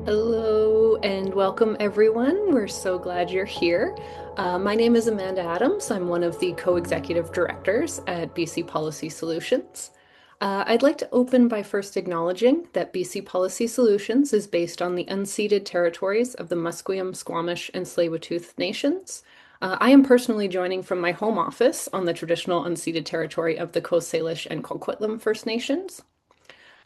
Hello and welcome everyone. We're so glad you're here. My name is Amanda Adams. I'm one of the co-executive directors at BC Policy Solutions. I'd like to open by first acknowledging that BC Policy Solutions is based on the unceded territories of the Musqueam, Squamish, and Tsleil-Waututh nations. I am personally joining from my home office on the traditional unceded territory of the Coast Salish and Coquitlam First Nations.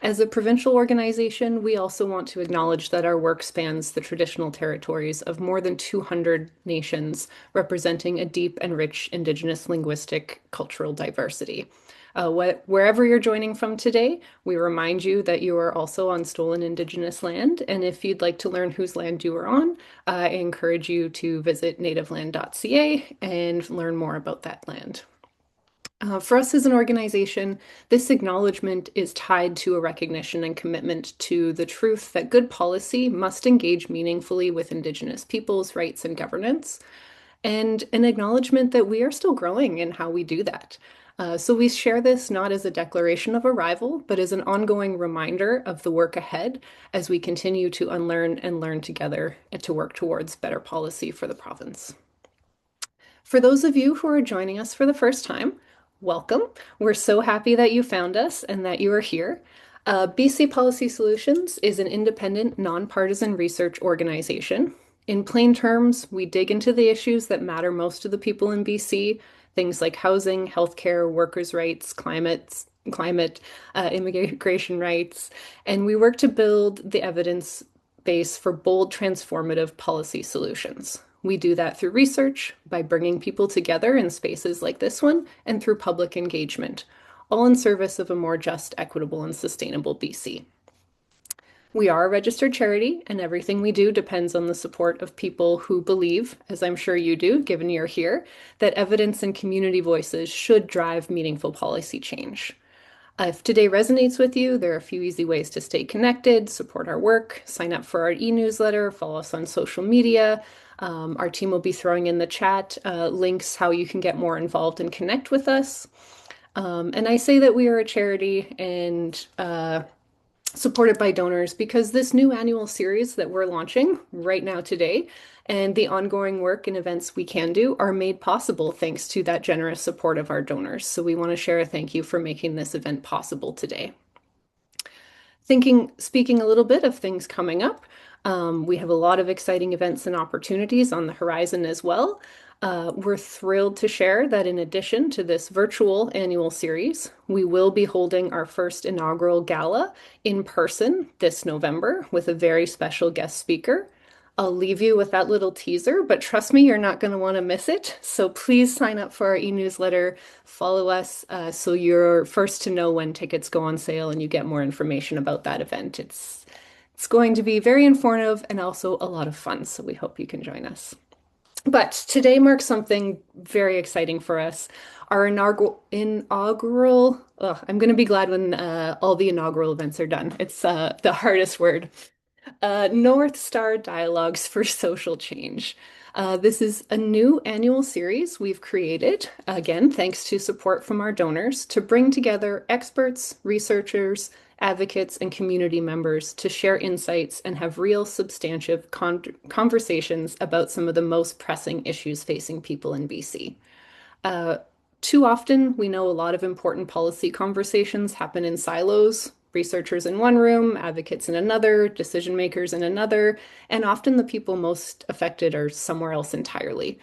As a provincial organization, we also want to acknowledge that our work spans the traditional territories of more than 200 nations, representing a deep and rich Indigenous linguistic cultural diversity. Wherever you're joining from today, we remind you that you are also on stolen Indigenous land, and if you'd like to learn whose land you are on, I encourage you to visit nativeland.ca and learn more about that land. For us as an organization, this acknowledgement is tied to a recognition and commitment to the truth that good policy must engage meaningfully with Indigenous peoples' rights and governance, and an acknowledgement that we are still growing in how we do that. So we share this not as a declaration of arrival, but as an ongoing reminder of the work ahead as we continue to unlearn and learn together and to work towards better policy for the province. For those of you who are joining us for the first time, welcome. We're so happy that you found us and that you are here. BC Policy Solutions is an independent, nonpartisan research organization. In plain terms, we dig into the issues that matter most to the people in BC, things like housing, healthcare, workers' rights, immigration rights, and we work to build the evidence base for bold, transformative policy solutions. We do that through research, by bringing people together in spaces like this one, and through public engagement, all in service of a more just, equitable, and sustainable BC. We are a registered charity, and everything we do depends on the support of people who believe, as I'm sure you do, given you're here, that evidence and community voices should drive meaningful policy change. If today resonates with you, there are a few easy ways to stay connected, support our work, sign up for our e-newsletter, follow us on social media. Our team will be throwing in the chat links how you can get more involved and connect with us. And I say that we are a charity and supported by donors because this new annual series that we're launching right now today and the ongoing work and events we can do are made possible thanks to that generous support of our donors. So we want to share a thank you for making this event possible today. Speaking a little bit of things coming up, we have a lot of exciting events and opportunities on the horizon as well. We're thrilled to share that in addition to this virtual annual series, we will be holding our first inaugural gala in person this November with a very special guest speaker. I'll leave you with that little teaser, but trust me, you're not going to want to miss it. So please sign up for our e-newsletter, follow us so you're first to know when tickets go on sale and you get more information about that event. It's going to be very informative and also a lot of fun, so we hope you can join us. But today marks something very exciting for us. Our inaugural, I'm going to be glad when all the inaugural events are done. It's the hardest word. North Star Dialogues for Social Change. This is a new annual series we've created, again, thanks to support from our donors, to bring together experts, researchers, advocates, and community members to share insights and have real substantive conversations about some of the most pressing issues facing people in BC. Too often, we know a lot of important policy conversations happen in silos, researchers in one room, advocates in another, decision makers in another, and often the people most affected are somewhere else entirely.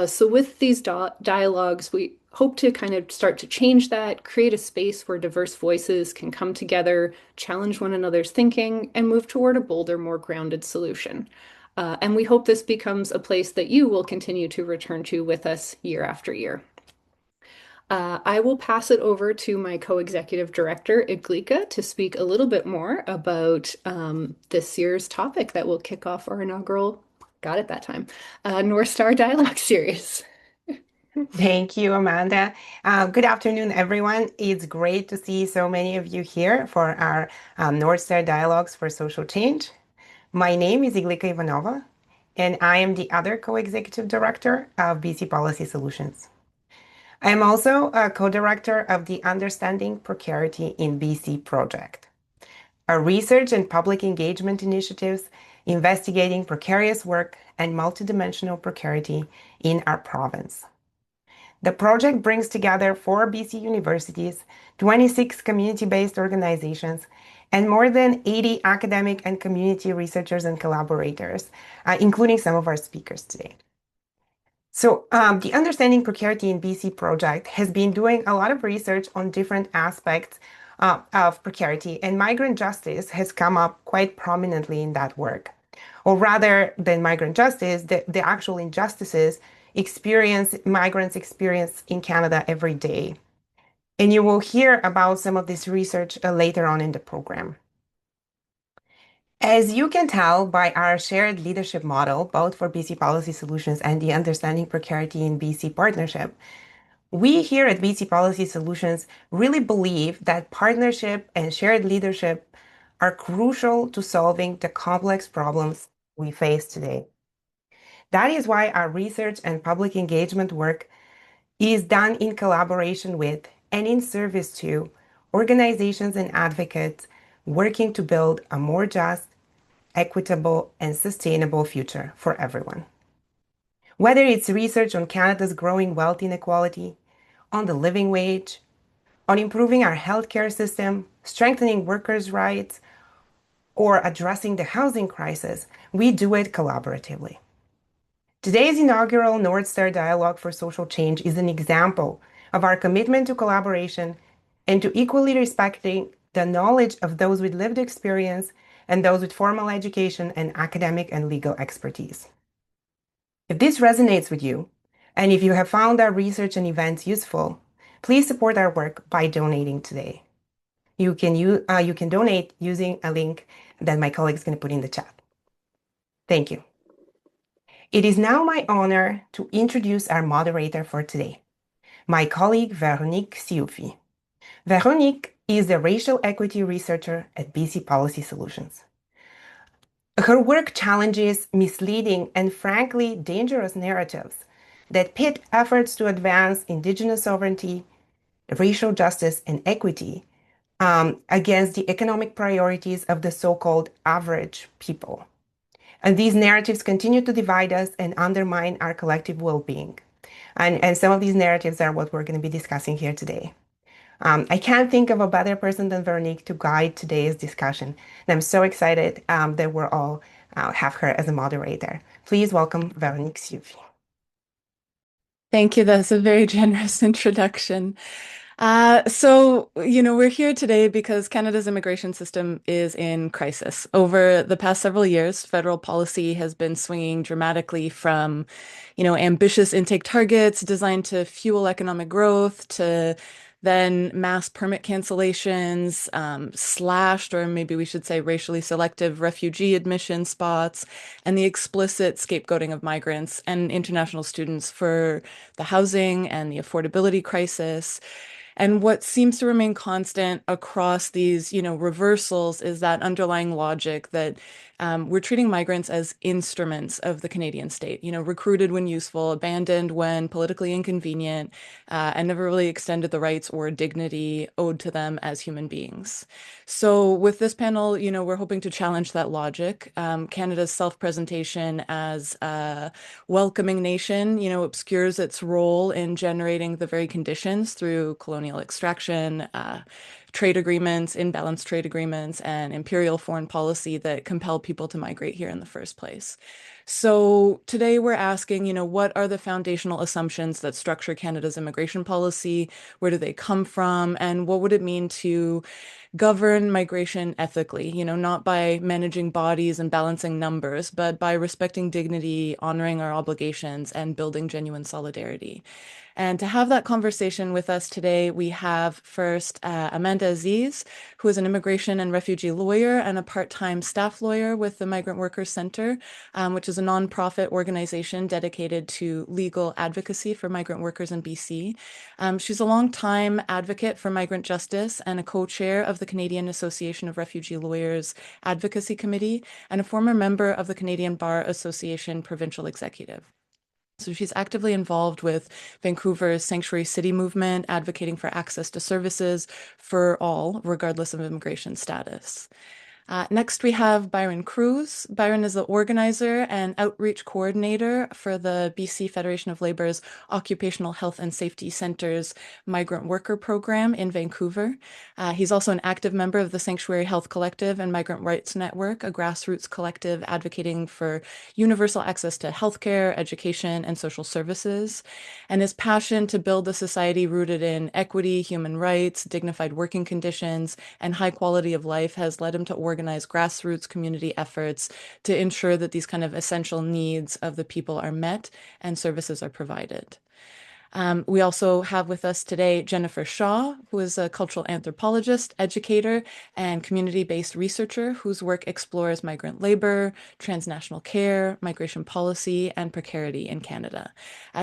So with these dialogues, we hope to kind of start to change that, create a space where diverse voices can come together, challenge one another's thinking, and move toward a bolder, more grounded solution. And we hope this becomes a place that you will continue to return to with us year after year. I will pass it over to my co-executive director, Iglika, to speak a little bit more about this year's topic that will kick off our inaugural, got it that time, North Star Dialogue series. Thank you, Amanda. Good afternoon, everyone. It's great to see so many of you here for our North Star Dialogues for Social Change. My name is Iglika Ivanova, and I am the other co-executive director of BC Policy Solutions. I am also a co-director of the Understanding Precarity in BC project, a research and public engagement initiatives investigating precarious work and multidimensional precarity in our province. The project brings together 4 BC universities, 26 community-based organizations, and more than 80 academic and community researchers and collaborators, including some of our speakers today. So, the Understanding Precarity in BC project has been doing a lot of research on different aspects of precarity, and migrant justice has come up quite prominently in that work. Or rather than migrant justice, the actual injustices migrants experience in Canada every day. And you will hear about some of this research later on in the program. As you can tell by our shared leadership model, both for BC Policy Solutions and the Understanding Precarity in BC partnership, we here at BC Policy Solutions really believe that partnership and shared leadership are crucial to solving the complex problems we face today. That is why our research and public engagement work is done in collaboration with and in service to organizations and advocates working to build a more just, equitable, and sustainable future for everyone. Whether it's research on Canada's growing wealth inequality, on the living wage, on improving our healthcare system, strengthening workers' rights, or addressing the housing crisis, we do it collaboratively. Today's inaugural North Star Dialogue for Social Change is an example of our commitment to collaboration and to equally respecting the knowledge of those with lived experience and those with formal education and academic and legal expertise. If this resonates with you, and if you have found our research and events useful, please support our work by donating today. You can donate using a link that my colleague is going to put in the chat. Thank you. It is now my honor to introduce our moderator for today, my colleague Veronique Sioufi. Veronique is a racial equity researcher at BC Policy Solutions. Her work challenges misleading and frankly dangerous narratives that pit efforts to advance Indigenous sovereignty, racial justice, and equity against the economic priorities of the so-called average people. And these narratives continue to divide us and undermine our collective well-being. And some of these narratives are what we're going to be discussing here today. I can't think of a better person than Veronique to guide today's discussion. And I'm so excited that we're all have her as a moderator. Please welcome Veronique Sioufi. Thank you. That's a very generous introduction. We're here today because Canada's immigration system is in crisis. Over the past several years, federal policy has been swinging dramatically from, ambitious intake targets designed to fuel economic growth to then mass permit cancellations, slashed, or maybe we should say racially selective refugee admission spots, and the explicit scapegoating of migrants and international students for the housing and the affordability crisis. And what seems to remain constant across these, reversals is that underlying logic that we're treating migrants as instruments of the Canadian state, recruited when useful, abandoned when politically inconvenient, and never really extended the rights or dignity owed to them as human beings. So with this panel, we're hoping to challenge that logic. Canada's self-presentation as a welcoming nation, obscures its role in generating the very conditions through colonial extraction, trade agreements, imbalanced trade agreements, and imperial foreign policy that compel people to migrate here in the first place. So today we're asking, what are the foundational assumptions that structure Canada's immigration policy? Where do they come from? And what would it mean to govern migration ethically, not by managing bodies and balancing numbers, but by respecting dignity, honoring our obligations, and building genuine solidarity. And to have that conversation with us today, we have first Amanda Aziz, who is an immigration and refugee lawyer and a part-time staff lawyer with the Migrant Workers Center, which is a nonprofit organization dedicated to legal advocacy for migrant workers in BC. She's a longtime advocate for migrant justice and a co-chair of the Canadian Association of Refugee Lawyers Advocacy Committee and a former member of the Canadian Bar Association Provincial Executive. So she's actively involved with Vancouver's Sanctuary City movement, advocating for access to services for all, regardless of immigration status. Next, we have Byron Cruz. Byron is the organizer and outreach coordinator for the BC Federation of Labor's Occupational Health and Safety Center's Migrant Worker Program in Vancouver. He's also an active member of the Sanctuary Health Collective and Migrant Rights Network, a grassroots collective advocating for universal access to healthcare, education, and social services. And his passion to build a society rooted in equity, human rights, dignified working conditions, and high quality of life has led him to organize grassroots community efforts to ensure that these kind of essential needs of the people are met and services are provided. We also have with us today Jennifer Shaw, who is a cultural anthropologist, educator, and community-based researcher whose work explores migrant labor, transnational care, migration policy, and precarity in Canada.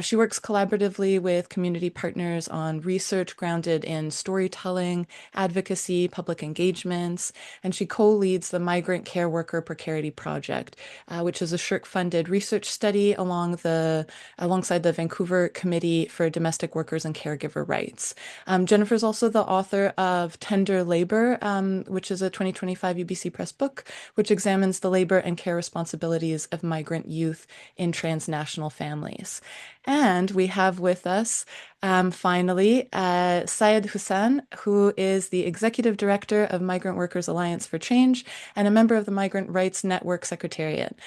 She works collaboratively with community partners on research grounded in storytelling, advocacy, public engagements, and she co-leads the Migrant Care Worker Precarity Project, which is a SSHRC-funded research study alongside the Vancouver Committee for Domestic Workers and Caregiver Rights. Jennifer is also the author of Tender Labor, which is a 2025 UBC Press book, which examines the labor and care responsibilities of migrant youth in transnational families. And we have with us, finally, Syed Hussain, who is the Executive Director of Migrant Workers Alliance for Change and a member of the Migrant Rights Network Secretariat.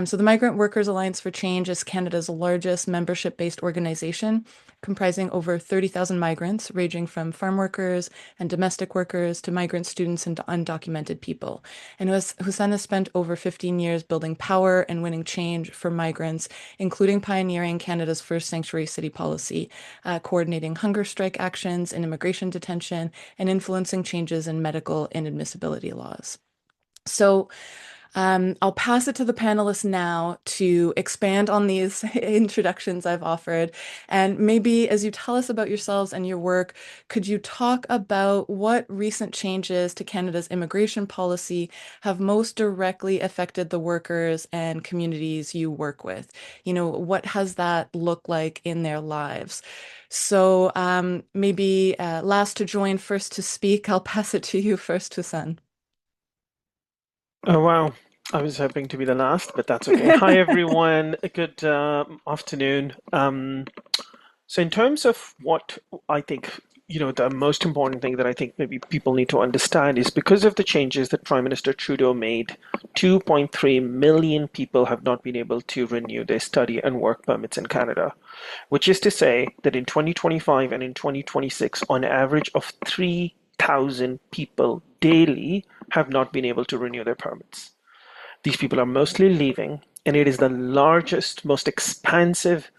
So the Migrant Workers Alliance for Change is Canada's largest membership-based organization, comprising over 30,000 migrants, ranging from farm workers and domestic workers to migrant students and undocumented people. And Hussain has spent over 15 years building power and winning change for migrants, including pioneering Canada's first sanctuary city policy, coordinating hunger strike actions in immigration detention, and influencing changes in medical inadmissibility laws. So I'll pass it to the panelists now to expand on these introductions I've offered. And maybe as you tell us about yourselves and your work, could you talk about what recent changes to Canada's immigration policy have most directly affected the workers and communities you work with? What has that looked like in their lives? So maybe last to join, first to speak. I'll pass it to you first, Hussein. Oh, wow. I was hoping to be the last, but that's okay. Hi, everyone. Good afternoon. So, in terms of what I think, the most important thing that I think maybe people need to understand is because of the changes that Prime Minister Trudeau made, 2.3 million people have not been able to renew their study and work permits in Canada, which is to say that in 2025 and in 2026, on average of 3,000 people daily have not been able to renew their permits. These people are mostly leaving, and it is the largest, most expansive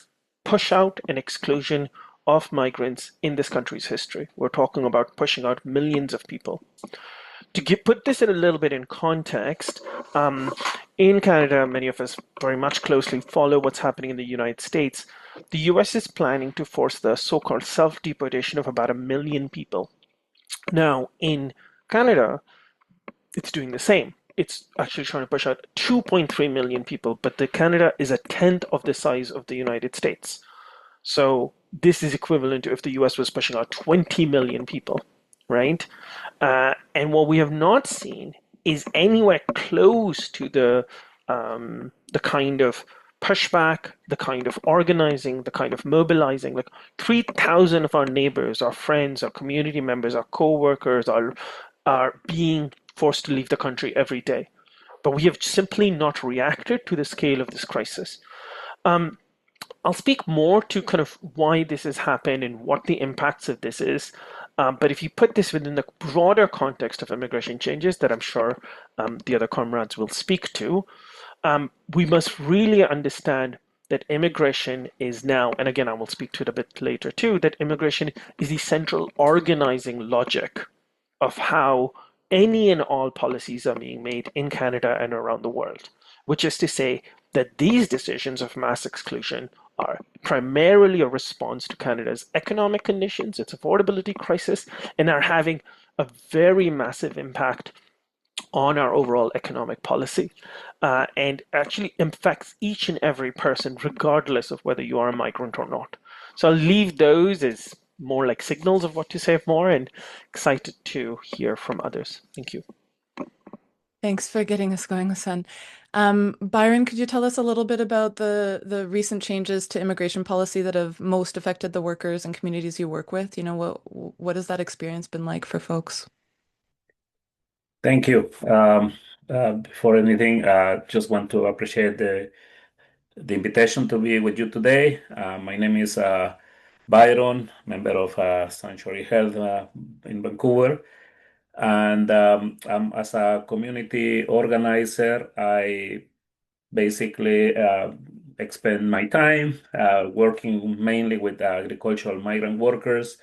push out and exclusion of migrants in this country's history. We're talking about pushing out millions of people. Put this in a little bit in context, in Canada, many of us very much closely follow what's happening in the United States. The US is planning to force the so-called self-deportation of about 1 million people. Now, in Canada, it's doing the same. It's actually trying to push out 2.3 million people, but Canada is a tenth of the size of the United States. So this is equivalent to if the US was pushing out 20 million people, right? And what we have not seen is anywhere close to the kind of pushback, the kind of organizing, the kind of mobilizing. Like 3,000 of our neighbors, our friends, our community members, our co-workers are being forced to leave the country every day. But we have simply not reacted to the scale of this crisis. I'll speak more to kind of why this has happened and what the impacts of this is. But if you put this within the broader context of immigration changes that I'm sure the other comrades will speak to, we must really understand that immigration is now, and again, I will speak to it a bit later too, that immigration is the central organizing logic of how any and all policies are being made in Canada and around the world, which is to say that these decisions of mass exclusion are primarily a response to Canada's economic conditions, its affordability crisis, and are having a very massive impact on our overall economic policy, and actually affects each and every person, regardless of whether you are a migrant or not. So I'll leave those as more like signals of what to say more, and excited to hear from others. Thank you. Thanks for getting us going, Hassan. Byron, could you tell us a little bit about the recent changes to immigration policy that have most affected the workers and communities you work with? What has that experience been like for folks? Thank you. Before anything, just want to appreciate the invitation to be with you today. My name is Byron, member of Sanctuary Health in Vancouver. And as a community organizer, I basically expend my time working mainly with agricultural migrant workers,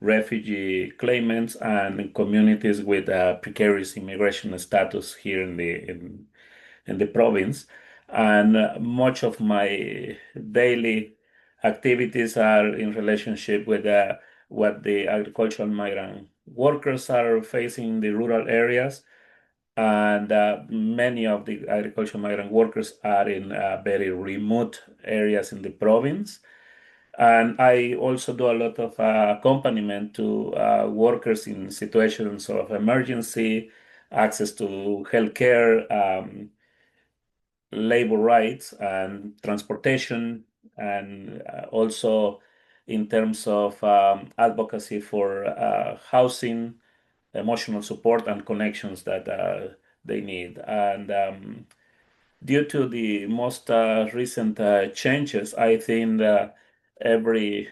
refugee claimants, and communities with precarious immigration status here in the province. And much of my daily activities are in relationship with what the agricultural migrant workers are facing in the rural areas, and many of the agricultural migrant workers are in very remote areas in the province. And I also do a lot of accompaniment to workers in situations of emergency, access to healthcare, labor rights, and transportation, and also in terms of advocacy for housing, emotional support, and connections that they need. And due to the most recent changes, I think every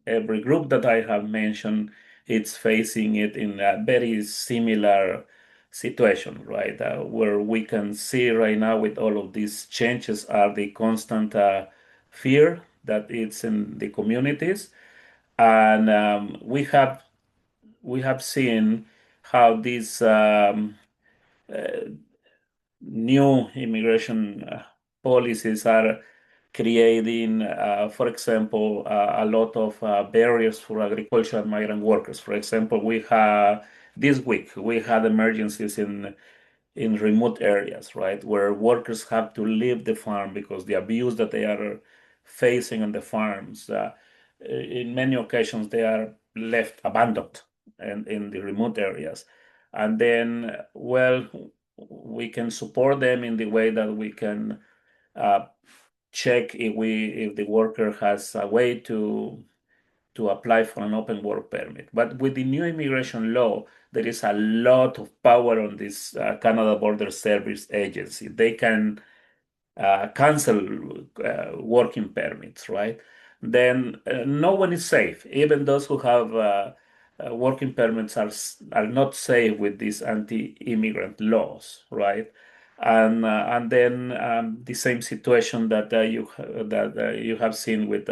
every group that I have mentioned, it's facing it in a very similar situation, right? Where we can see right now with all of these changes are the constant fear that it's in the communities, and we have seen how these uh, new immigration policies are creating, for example, a lot of barriers for agricultural migrant workers. For example, we have this week we had emergencies in remote areas, right, where workers have to leave the farm because the abuse that they are facing on the farms. In many occasions, they are left abandoned in the remote areas. And then, well, we can support them in the way that we can uh, check if the worker has a way to apply for an open work permit. But with the new immigration law, there is a lot of power on this Canada Border Service Agency. They can cancel working permits, right? Then no one is safe. Even those who have working permits are not safe with these anti-immigrant laws, right? And then the same situation that you have seen with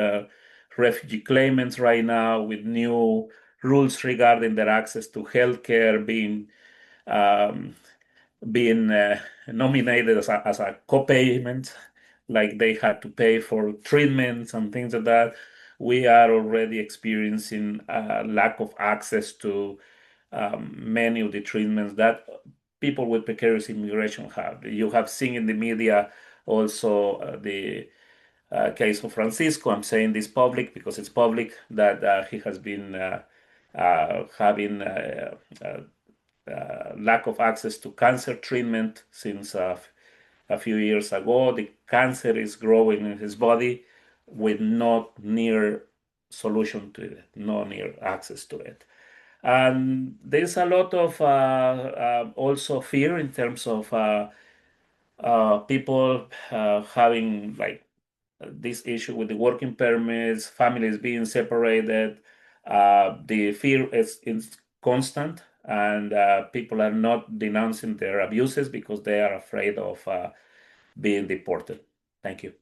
refugee claimants right now, with new rules regarding their access to healthcare um, being nominated as a co-payment, like they had to pay for treatments and things like that. We are already experiencing a lack of access to many of the treatments that people with precarious immigration have. You have seen in the media also the case of Francisco. I'm saying this public because it's public that he has been having lack of access to cancer treatment since a few years ago. The cancer is growing in his body with no near solution to it, no near access to it. And there's a lot of also fear in terms of people having like this issue with the working permits, families being separated. The fear is constant, and people are not denouncing their abuses because they are afraid of being deported. Thank you.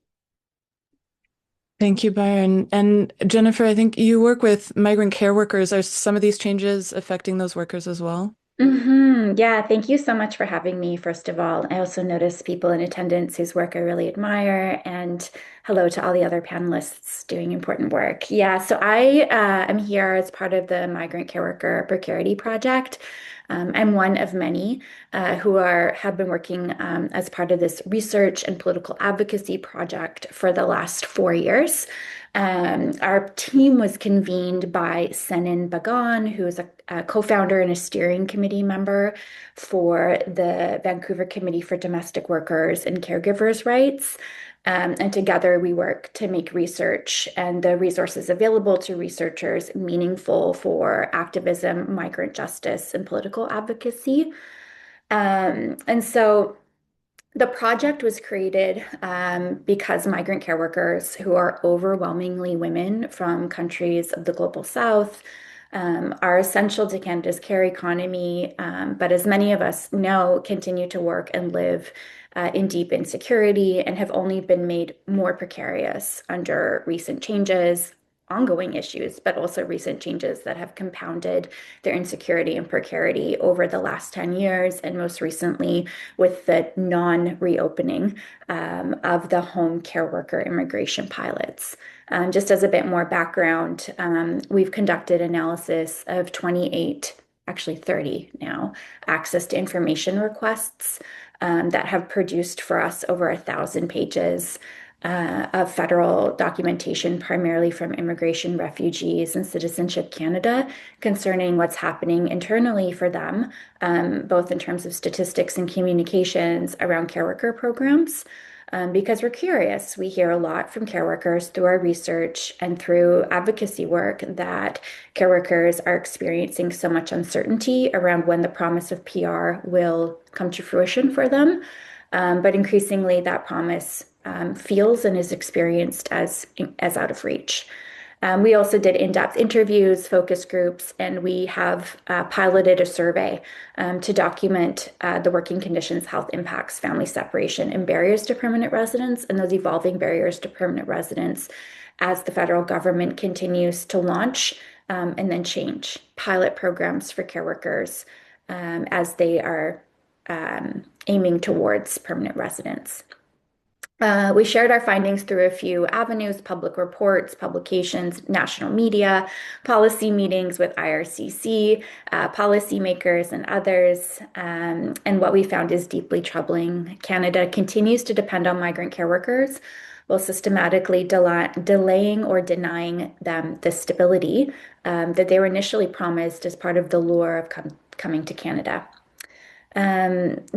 Thank you, Byron. And Jennifer, I think you work with migrant care workers. Are some of these changes affecting those workers as well? Yeah, thank you so much for having me, first of all. I also notice people in attendance whose work I really admire, and hello to all the other panelists doing important work. Yeah, so I am here as part of the Migrant Care Worker Precarity Project. I'm one of many who have been working as part of this research and political advocacy project for the last 4 years. Our team was convened by Senin Bagan, who is a co-founder and a steering committee member for the Vancouver Committee for Domestic Workers and Caregivers' Rights. And together we work to make research and the resources available to researchers meaningful for activism, migrant justice, and political advocacy. And so the project was created because migrant care workers, who are overwhelmingly women from countries of the global south, are essential to Canada's care economy, but as many of us know, continue to work and live in deep insecurity and have only been made more precarious under recent changes, ongoing issues, but also recent changes that have compounded their insecurity and precarity over the last 10 years, and most recently with the non-reopening of the home care worker immigration pilots. Just as a bit more background, we've conducted analysis of 28, actually 30 now, access to information requests that have produced for us over 1,000 pages of federal documentation, primarily from Immigration, Refugees, and Citizenship Canada, concerning what's happening internally for them, both in terms of statistics and communications around care worker programs. Because we're curious. We hear a lot from care workers through our research and through advocacy work that care workers are experiencing so much uncertainty around when the promise of PR will come to fruition for them. But increasingly, that promise feels and is experienced as out of reach. We also did in-depth interviews, focus groups, and we have piloted a survey to document the working conditions, health impacts, family separation, and barriers to permanent residence, and those evolving barriers to permanent residence as the federal government continues to launch and then change pilot programs for care workers as they are aiming towards permanent residence. We shared our findings through a few avenues: public reports, publications, national media, policy meetings with IRCC, policymakers, and others. And what we found is deeply troubling. Canada continues to depend on migrant care workers while systematically delaying or denying them the stability that they were initially promised as part of the lure of coming to Canada.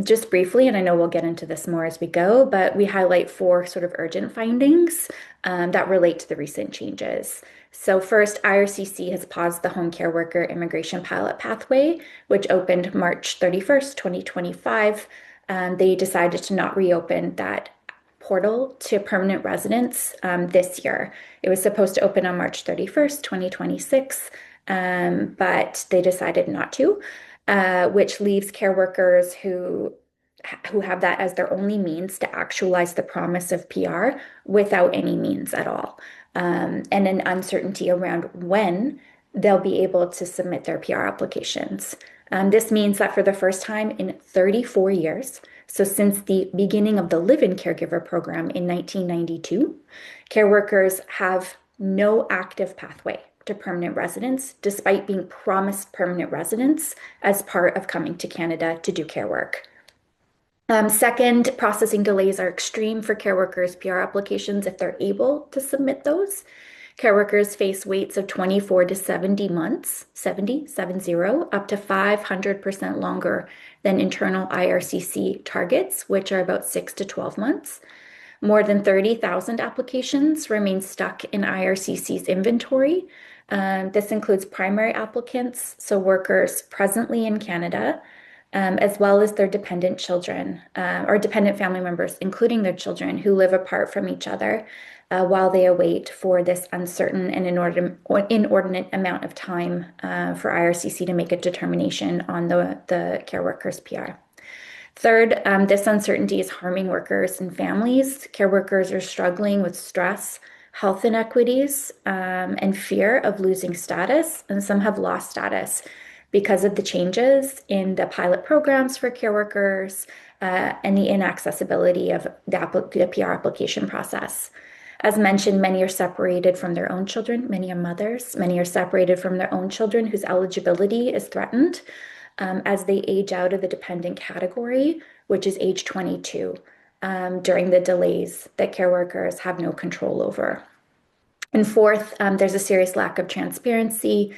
Just briefly, and I know we'll get into this more as we go, but we highlight 4 sort of urgent findings that relate to the recent changes. So first, IRCC has paused the home care worker immigration pilot pathway, which opened March 31st, 2025. They decided to not reopen that portal to permanent residents this year. It was supposed to open on March 31st, 2026, but they decided not to. Which leaves care workers who have that as their only means to actualize the promise of PR without any means at all, and an uncertainty around when they'll be able to submit their PR applications. This means that for the first time in 34 years, so since the beginning of the live-in caregiver program in 1992, care workers have no active pathway to permanent residence, despite being promised permanent residence as part of coming to Canada to do care work. Second, processing delays are extreme for care workers' PR applications if they're able to submit those. Care workers face waits of 24 to 70 months, 70, up to 500% longer than internal IRCC targets, which are about 6 to 12 months. More than 30,000 applications remain stuck in IRCC's inventory. This includes primary applicants, so workers presently in Canada, as well as their dependent children or dependent family members, including their children who live apart from each other while they await for this uncertain and inordinate amount of time for IRCC to make a determination on the care workers' PR. Third, this uncertainty is harming workers and families. Care workers are struggling with stress, health inequities, and fear of losing status, and some have lost status because of the changes in the pilot programs for care workers and the inaccessibility of the PR application process. As mentioned, many are separated from their own children. Many are mothers. Many are separated from their own children whose eligibility is threatened as they age out of the dependent category, which is age 22, during the delays that care workers have no control over. And fourth, there's a serious lack of transparency.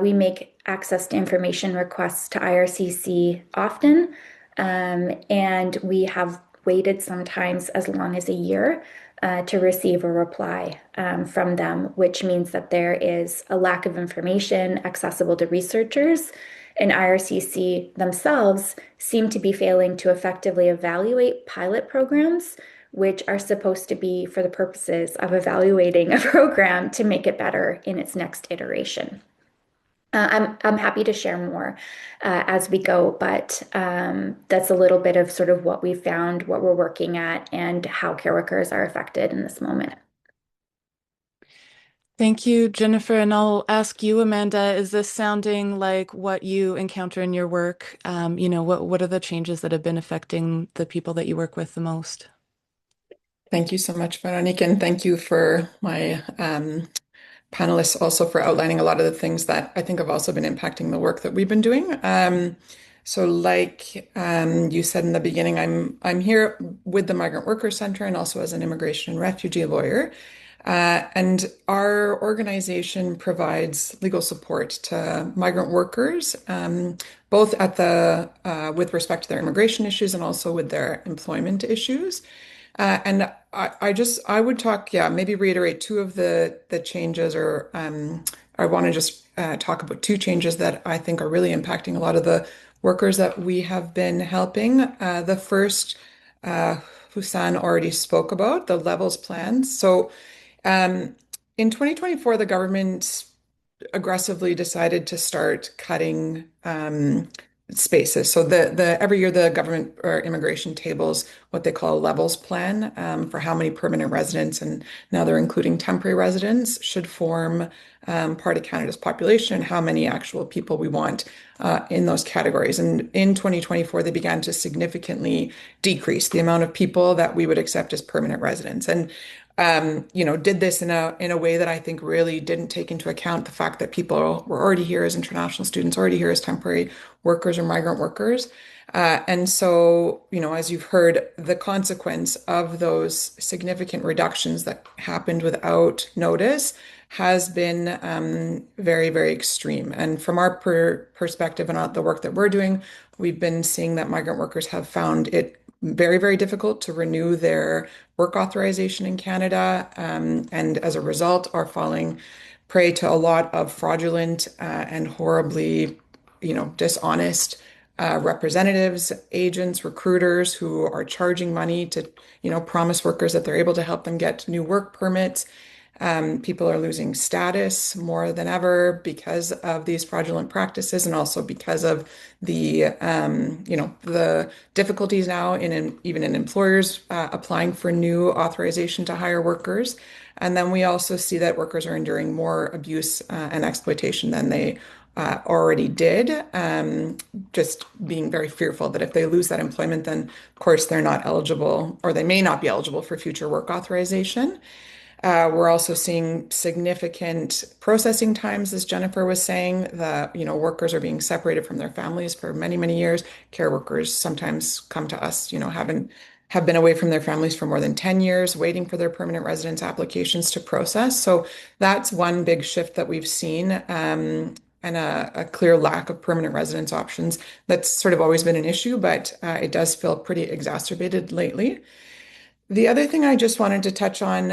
We make access to information requests to IRCC often, and we have waited sometimes as long as a year to receive a reply from them, which means that there is a lack of information accessible to researchers. And IRCC themselves seem to be failing to effectively evaluate pilot programs which are supposed to be for the purposes of evaluating a program to make it better in its next iteration. I'm happy to share more as we go, but that's a little bit of sort of what we found, what we're working at, and how care workers are affected in this moment. Thank you, Jennifer. And I'll ask you, Amanda, is this sounding like what you encounter in your work? What are the changes that have been affecting the people that you work with the most? Thank you so much, Veronique, and thank you for my panelists also for outlining a lot of the things that I think have also been impacting the work that we've been doing. So like you said in the beginning, I'm here with the Migrant Workers Center and also as an immigration and refugee lawyer. And our organization provides legal support to migrant workers, both at with respect to their immigration issues and also with their employment issues. And I would talk, yeah, maybe reiterate two of the changes, or I want to just talk about two changes that I think are really impacting a lot of the workers that we have been helping. The first, Husan already spoke about, the levels plans. So in 2024, the government aggressively decided to start cutting spaces. So the every year the government or immigration tables what they call a levels plan for how many permanent residents, and now they're including temporary residents, should form part of Canada's population, how many actual people we want in those categories. And in 2024, they began to significantly decrease the amount of people that we would accept as permanent residents. And did this in a way that I think really didn't take into account the fact that people were already here as international students, already here as temporary workers or migrant workers. And so, as you've heard, the consequence of those significant reductions that happened without notice has been very, very extreme. And from our perspective and the work that we're doing, we've been seeing that migrant workers have found it very, very difficult to renew their work authorization in Canada, and as a result are falling prey to a lot of fraudulent and horribly, dishonest representatives, agents, recruiters who are charging money to, promise workers that they're able to help them get new work permits. People are losing status more than ever because of these fraudulent practices, and also because of the difficulties now even in employers applying for new authorization to hire workers. And then we also see that workers are enduring more abuse and exploitation than they already did, just being very fearful that if they lose that employment, then of course they're not eligible, or they may not be eligible for future work authorization. We're also seeing significant processing times, as Jennifer was saying, that, workers are being separated from their families for many, many years. Care workers sometimes come to us, have been away from their families for more than 10 years, waiting for their permanent residence applications to process. So that's one big shift that we've seen, and a clear lack of permanent residence options. That's sort of always been an issue, but it does feel pretty exacerbated lately. The other thing I just wanted to touch on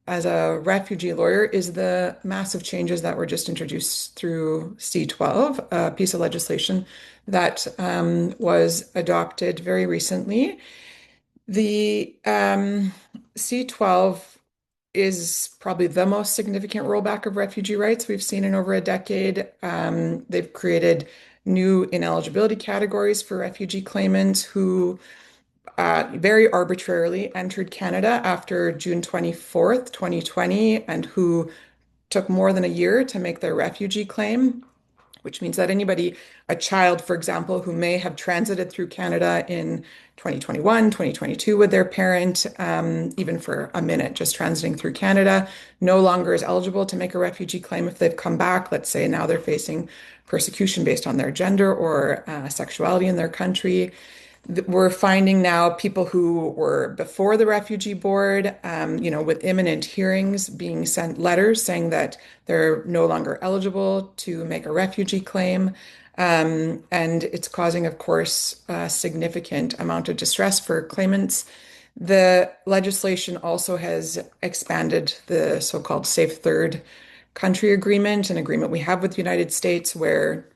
as a refugee lawyer is the massive changes that were just introduced through C-12, a piece of legislation that was adopted very recently. The C-12 is probably the most significant rollback of refugee rights we've seen in over a decade. They've created new ineligibility categories for refugee claimants who very arbitrarily entered Canada after June 24th, 2020, and who took more than a year to make their refugee claim, which means that anybody, a child, for example, who may have transited through Canada in 2021, 2022 with their parent, even for a minute, just transiting through Canada, no longer is eligible to make a refugee claim if they've come back. Let's say now they're facing persecution based on their gender or sexuality in their country. we're finding now people who were before the refugee board, with imminent hearings being sent letters saying that they're no longer eligible to make a refugee claim. And it's causing, of course, a significant amount of distress for claimants. The legislation also has expanded the so-called Safe Third Country Agreement, an agreement we have with the United States where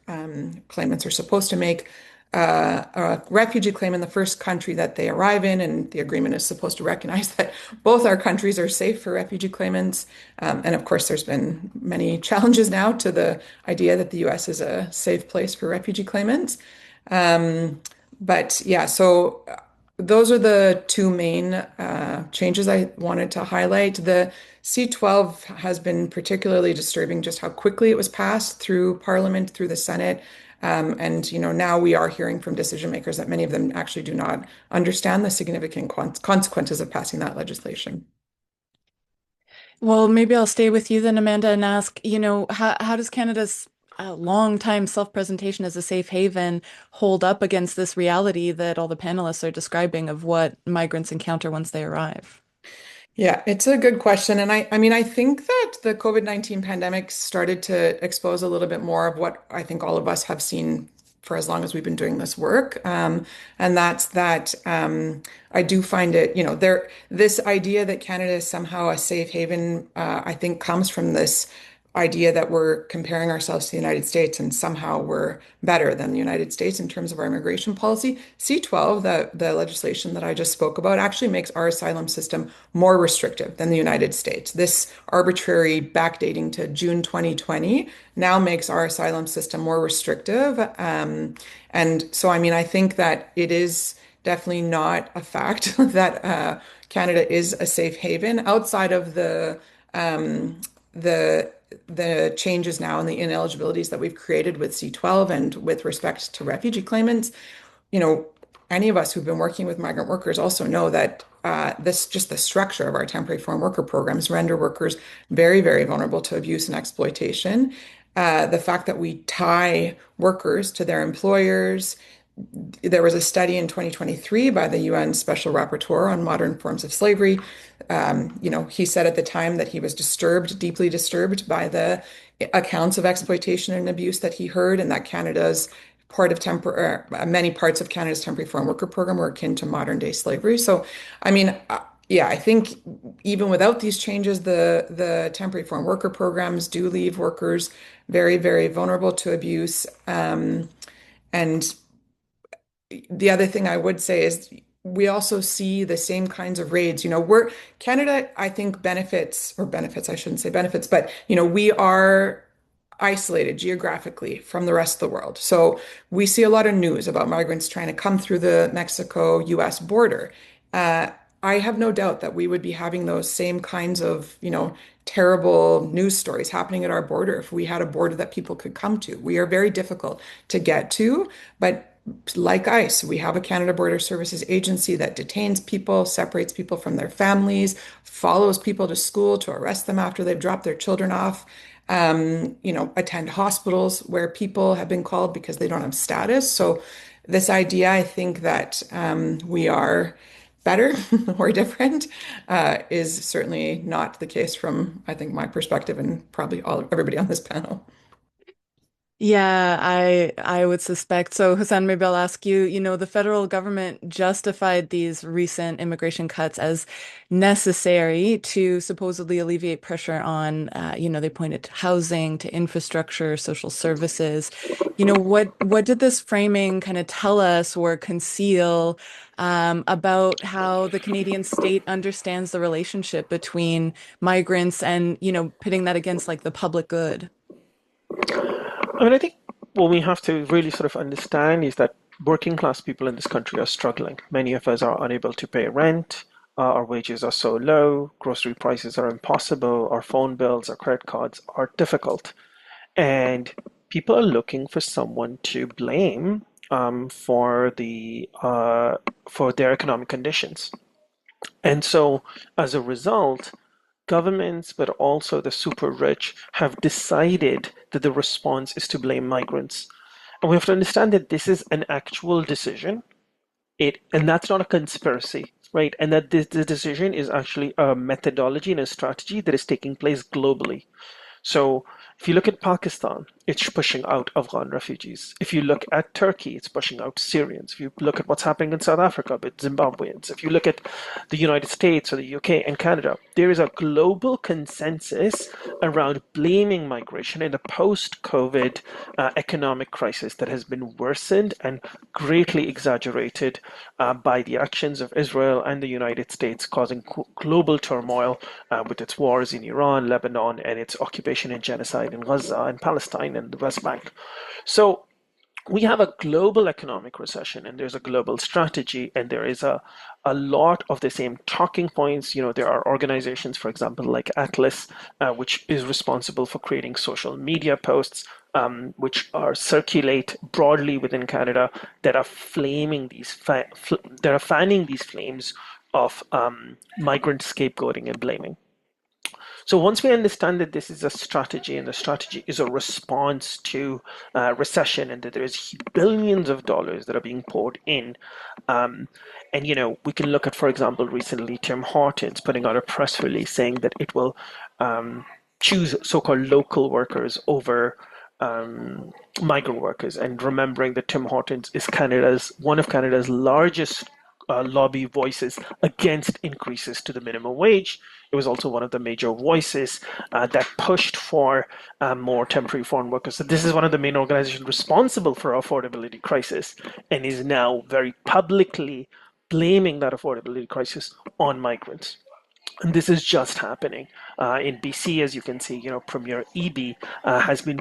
claimants are supposed to make a refugee claim in the first country that they arrive in, and the agreement is supposed to recognize that both our countries are safe for refugee claimants. And of course, there's been many challenges now to the idea that the US is a safe place for refugee claimants. But yeah, so those are the two main changes I wanted to highlight. The C-12 has been particularly disturbing, just how quickly it was passed through Parliament, through the Senate. And now we are hearing from decision makers that many of them actually do not understand the significant consequences of passing that legislation. Well, maybe I'll stay with you then, Amanda, and ask, how does Canada's long time self-presentation as a safe haven hold up against this reality that all the panelists are describing of what migrants encounter once they arrive? Yeah, it's a good question. And I mean, I think that the COVID-19 pandemic started to expose a little bit more of what I think all of us have seen for as long as we've been doing this work. And that's that I do find it, this idea that Canada is somehow a safe haven, I think comes from this idea that we're comparing ourselves to the United States and somehow we're better than the United States in terms of our immigration policy. C-12, the legislation that I just spoke about, actually makes our asylum system more restrictive than the United States. This arbitrary backdating to June 2020 now makes our asylum system more restrictive. And so, I mean, I think that it is definitely not a fact that Canada is a safe haven outside of um, the the changes now and the ineligibilities that we've created with C-12 and with respect to refugee claimants. You know, any of us who've been working with migrant workers also know that this just the structure of our temporary foreign worker programs render workers very, very vulnerable to abuse and exploitation. The fact that we tie workers to their employers. There was a study in 2023 by the UN Special Rapporteur on Modern Forms of Slavery. He said at the time that he was disturbed, deeply disturbed by the accounts of exploitation and abuse that he heard, and that many parts of Canada's temporary foreign worker program were akin to modern day slavery. So, I mean, yeah, I think even without these changes, the temporary foreign worker programs do leave workers very, very vulnerable to abuse. And the other thing I would say is we also see the same kinds of raids. Canada, I think benefits, I shouldn't say benefits, but we are isolated geographically from the rest of the world. So we see a lot of news about migrants trying to come through the Mexico-US border. Uh, I have no doubt that we would be having those same kinds of, terrible news stories happening at our border if we had a border that people could come to. We are very difficult to get to, but like ICE, we have a Canada Border Services agency that detains people, separates people from their families, follows people to school to arrest them after they've dropped their children off, attend hospitals where people have been called because they don't have status. So this idea, I think that we are better or different is certainly not the case from, I think, my perspective and probably everybody on this panel. Yeah, I would suspect. So, Hassan, maybe I'll ask you, the federal government justified these recent immigration cuts as necessary to supposedly alleviate pressure on, they pointed to housing, to infrastructure, social services. What did this framing kind of tell us or conceal about how the Canadian state understands the relationship between migrants and, pitting that against like the public good? I mean, I think what we have to really sort of understand is that working class people in this country are struggling. Many of us are unable to pay rent. Our wages are so low, grocery prices are impossible, our phone bills, our credit cards are difficult. And people are looking for someone to blame for their economic conditions. And so, as a result, governments, but also the super rich, have decided that the response is to blame migrants. And we have to understand that this is an actual decision And that's not a conspiracy, right? And that this decision is actually a methodology and a strategy that is taking place globally. So if you look at Pakistan, it's pushing out Afghan refugees. If you look at Turkey, it's pushing out Syrians. If you look at what's happening in South Africa with Zimbabweans, if you look at the United States or the UK and Canada, there is a global consensus around blaming migration in a post-COVID economic crisis that has been worsened and greatly exaggerated by the actions of Israel and the United States, causing global turmoil with its wars in Iran, Lebanon, and its occupation and genocide in Gaza and Palestine and the West Bank. So we have a global economic recession and there's a global strategy and there is a lot of the same talking points. There are organizations, for example, like Atlas, which is responsible for creating social media posts, which are circulate broadly within Canada that are flaming that are fanning these flames of migrant scapegoating and blaming. So once we understand that this is a strategy and the strategy is a response to recession and that there is billions of dollars that are being poured in, and we can look at, for example, recently Tim Hortons putting out a press release saying that it will choose so-called local workers over migrant workers, and remembering that Tim Hortons is one of Canada's largest lobby voices against increases to the minimum wage. It was also one of the major voices that pushed for more temporary foreign workers. So this is one of the main organizations responsible for affordability crisis and is now very publicly blaming that affordability crisis on migrants. And this is just happening in BC, as you can see. Premier Eby has been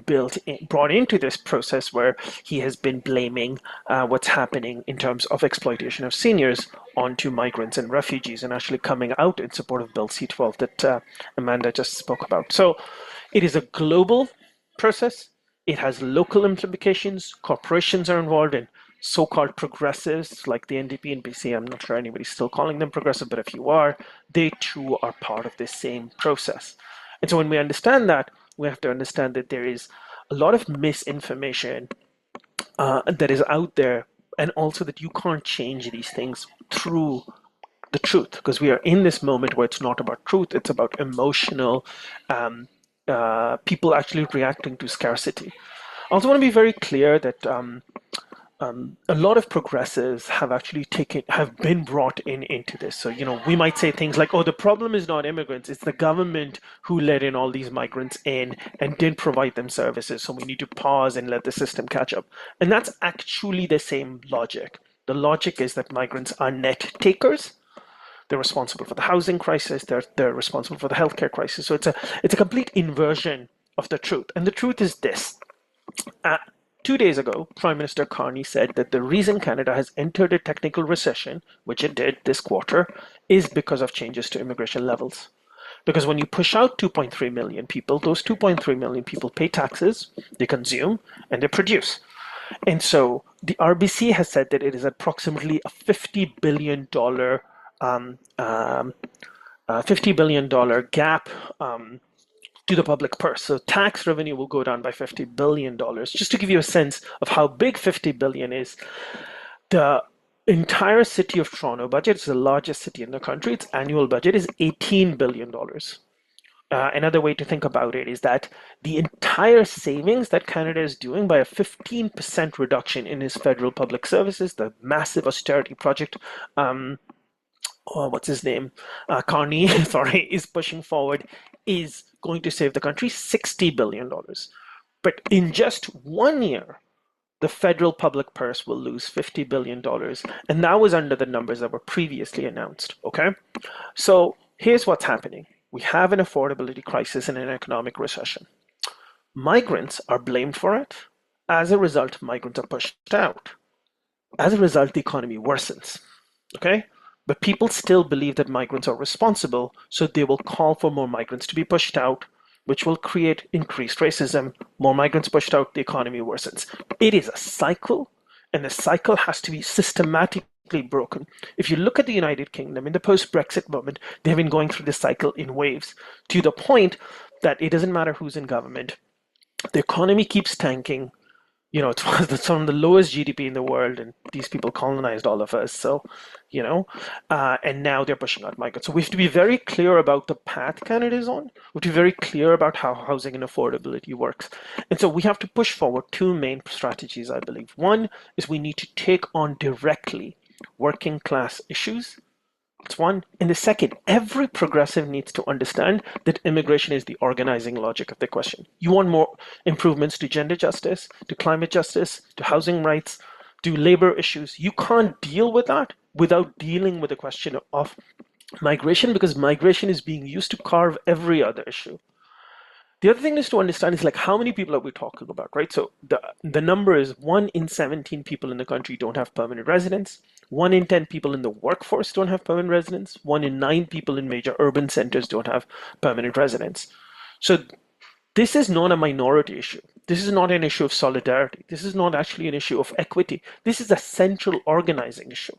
brought into this process where he has been blaming what's happening in terms of exploitation of seniors onto migrants and refugees, and actually coming out in support of Bill C-12 that Amanda just spoke about. So it is a global process. It has local implications. Corporations are involved in so-called progressives like the NDP in BC. I'm not sure anybody's still calling them progressive, but if you are, they too are part of this same process. And so when we understand that, we have to understand that there is a lot of misinformation that is out there, and also that you can't change these things through the truth, because we are in this moment where it's not about truth, it's about emotional people actually reacting to scarcity. I also want to be very clear that a lot of progressives have been brought into this. So, we might say things like, oh, the problem is not immigrants, it's the government who let in all these migrants in and didn't provide them services. So we need to pause and let the system catch up. And that's actually the same logic. The logic is that migrants are net takers. They're responsible for the housing crisis. They're responsible for the healthcare crisis. So it's a complete inversion of the truth. And the truth is this. 2 days ago, Prime Minister Carney said that the reason Canada has entered a technical recession, which it did this quarter, is because of changes to immigration levels. Because when you push out 2.3 million people, those 2.3 million people pay taxes, they consume, and they produce. And so the RBC has said that it is approximately a $50 billion gap to the public purse. So tax revenue will go down by $50 billion. Just to give you a sense of how big $50 billion is, the entire city of Toronto budget, it's the largest city in the country, its annual budget is $18 billion. Another way to think about it is that the entire savings that Canada is doing by a 15% reduction in its federal public services, the massive austerity project, what's his name? Carney, sorry, is pushing forward, is going to save the country $60 billion. But in just 1 year, the federal public purse will lose $50 billion. And that was under the numbers that were previously announced, okay? So here's what's happening. We have an affordability crisis and an economic recession. Migrants are blamed for it. As a result, migrants are pushed out. As a result, the economy worsens, okay? But people still believe that migrants are responsible, so they will call for more migrants to be pushed out, which will create increased racism. More migrants pushed out, the economy worsens. It is a cycle, and the cycle has to be systematically broken. If you look at the United Kingdom in the post-Brexit moment, they've been going through this cycle in waves, to the point that it doesn't matter who's in government. The economy keeps tanking. it's one of the lowest GDP in the world, and these people colonized all of us. So, and now they're pushing out migrants. So we have to be very clear about the path Canada is on. We have to be very clear about how housing and affordability works. And so we have to push forward two main strategies, I believe. One is we need to take on directly working class issues. That's one. And the second, every progressive needs to understand that immigration is the organizing logic of the question. You want more improvements to gender justice, to climate justice, to housing rights, to labor issues. You can't deal with that without dealing with the question of migration, because migration is being used to carve every other issue. The other thing is to understand is like how many people are we talking about, right? So the number is 1 in 17 people in the country don't have permanent residence. 1 in 10 people in the workforce don't have permanent residence. 1 in 9 people in major urban centers don't have permanent residence. So this is not a minority issue. This is not an issue of solidarity. This is not actually an issue of equity. This is a central organizing issue.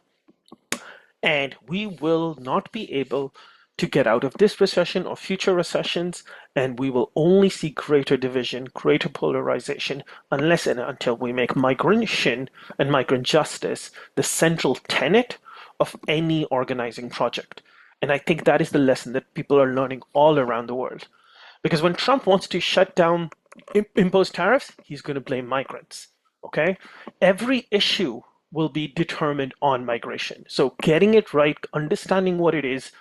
And we will not be able to get out of this recession or future recessions, and we will only see greater division, greater polarization, unless and until we make migration and migrant justice the central tenet of any organizing project. And I think that is the lesson that people are learning all around the world. Because when Trump wants to shut down, impose tariffs, he's going to blame migrants. Okay? Every issue will be determined on migration. So getting it right, understanding what it is,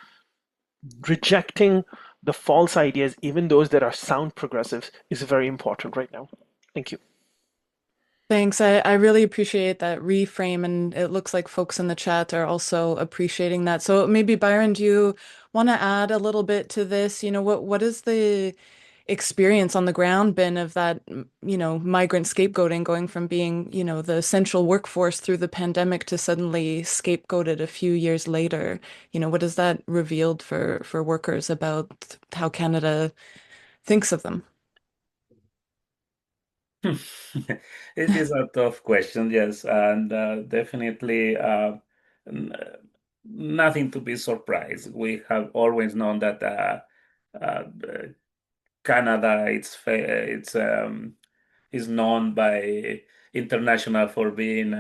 rejecting the false ideas, even those that are sound progressives, is very important right now. Thank you. Thanks. I really appreciate that reframe, and it looks like folks in the chat are also appreciating that. So maybe Byron, do you want to add a little bit to this? What is the experience on the ground been of that, migrant scapegoating going from being, the essential workforce through the pandemic to suddenly scapegoated a few years later? What has that revealed for workers about how Canada thinks of them? It is a tough question, yes, and definitely nothing to be surprised. We have always known that uh, Canada is known by international for being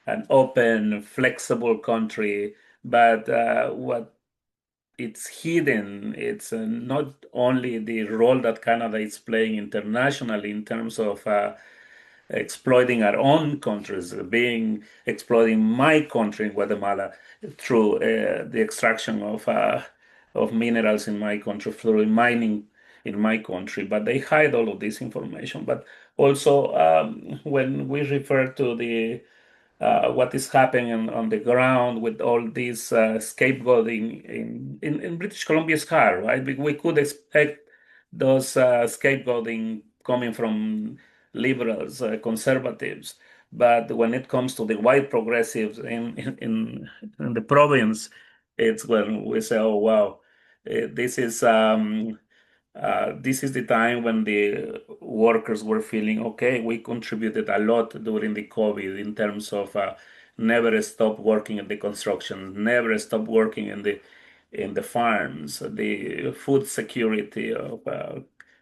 an open, flexible country, but what it's hidden. It's not only the role that Canada is playing internationally in terms of exploiting our own countries, exploiting my country, Guatemala, through the extraction of minerals in my country, through mining in my country. But they hide all of this information. But also, when we refer to the what is happening on the ground with all this scapegoating in British Columbia is hard, right? We could expect those scapegoating coming from liberals, conservatives, but when it comes to the white progressives in the province, it's when we say, "Oh wow, this is." This is the time when the workers were feeling okay. We contributed a lot during the COVID in terms of never stop working in the construction, never stop working in the farms. The food security of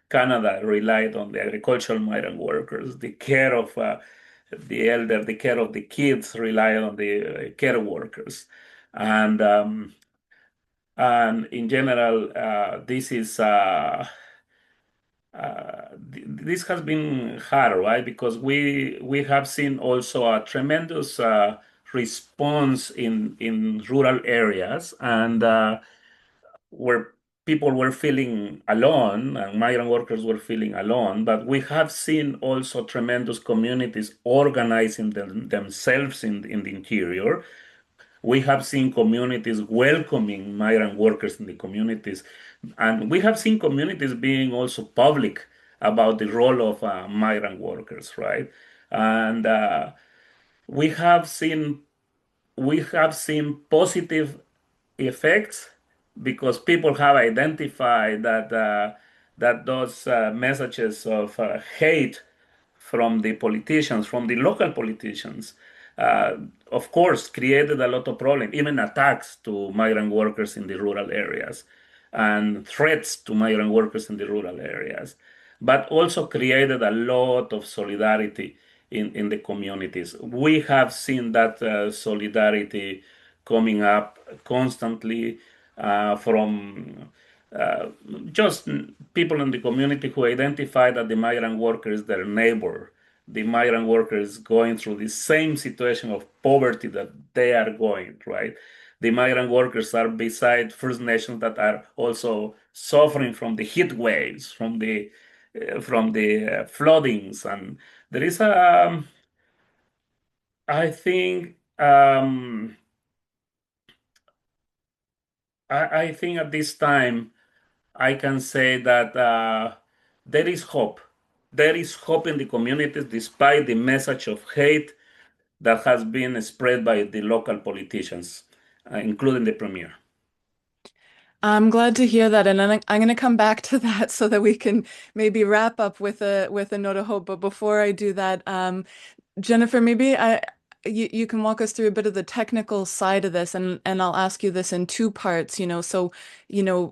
Canada relied on the agricultural migrant workers. The care of the elder, the care of the kids relied on the care workers, and um, and in general, this has been hard, right? Because we have seen also a tremendous response in rural areas, and where people were feeling alone, and migrant workers were feeling alone. But we have seen also tremendous communities organizing themselves in the interior. We have seen communities welcoming migrant workers in the communities, and we have seen communities being also public about the role of migrant workers, right? And we have seen we have seen positive effects because people have identified that those messages of hate from the politicians, from the local politicians, uh, of course, created a lot of problems, even attacks to migrant workers in the rural areas and threats to migrant workers in the rural areas, but also created a lot of solidarity in the communities. We have seen that solidarity coming up constantly from uh, just people in the community who identify that the migrant worker is their neighbor. The migrant worker is going through the same situation of poverty that they are going, right? The migrant workers are beside First Nations that are also suffering from the heat waves, from the floodings, and there is a, I think, I think at this time I can say that there is hope. There is hope in the communities despite the message of hate that has been spread by the local politicians, including the premier. I'm glad to hear that, and I'm going to come back to that so that we can maybe wrap up with a note of hope. But before I do that, Jennifer, maybe you can walk us through a bit of the technical side of this, and I'll ask you this in two parts, So,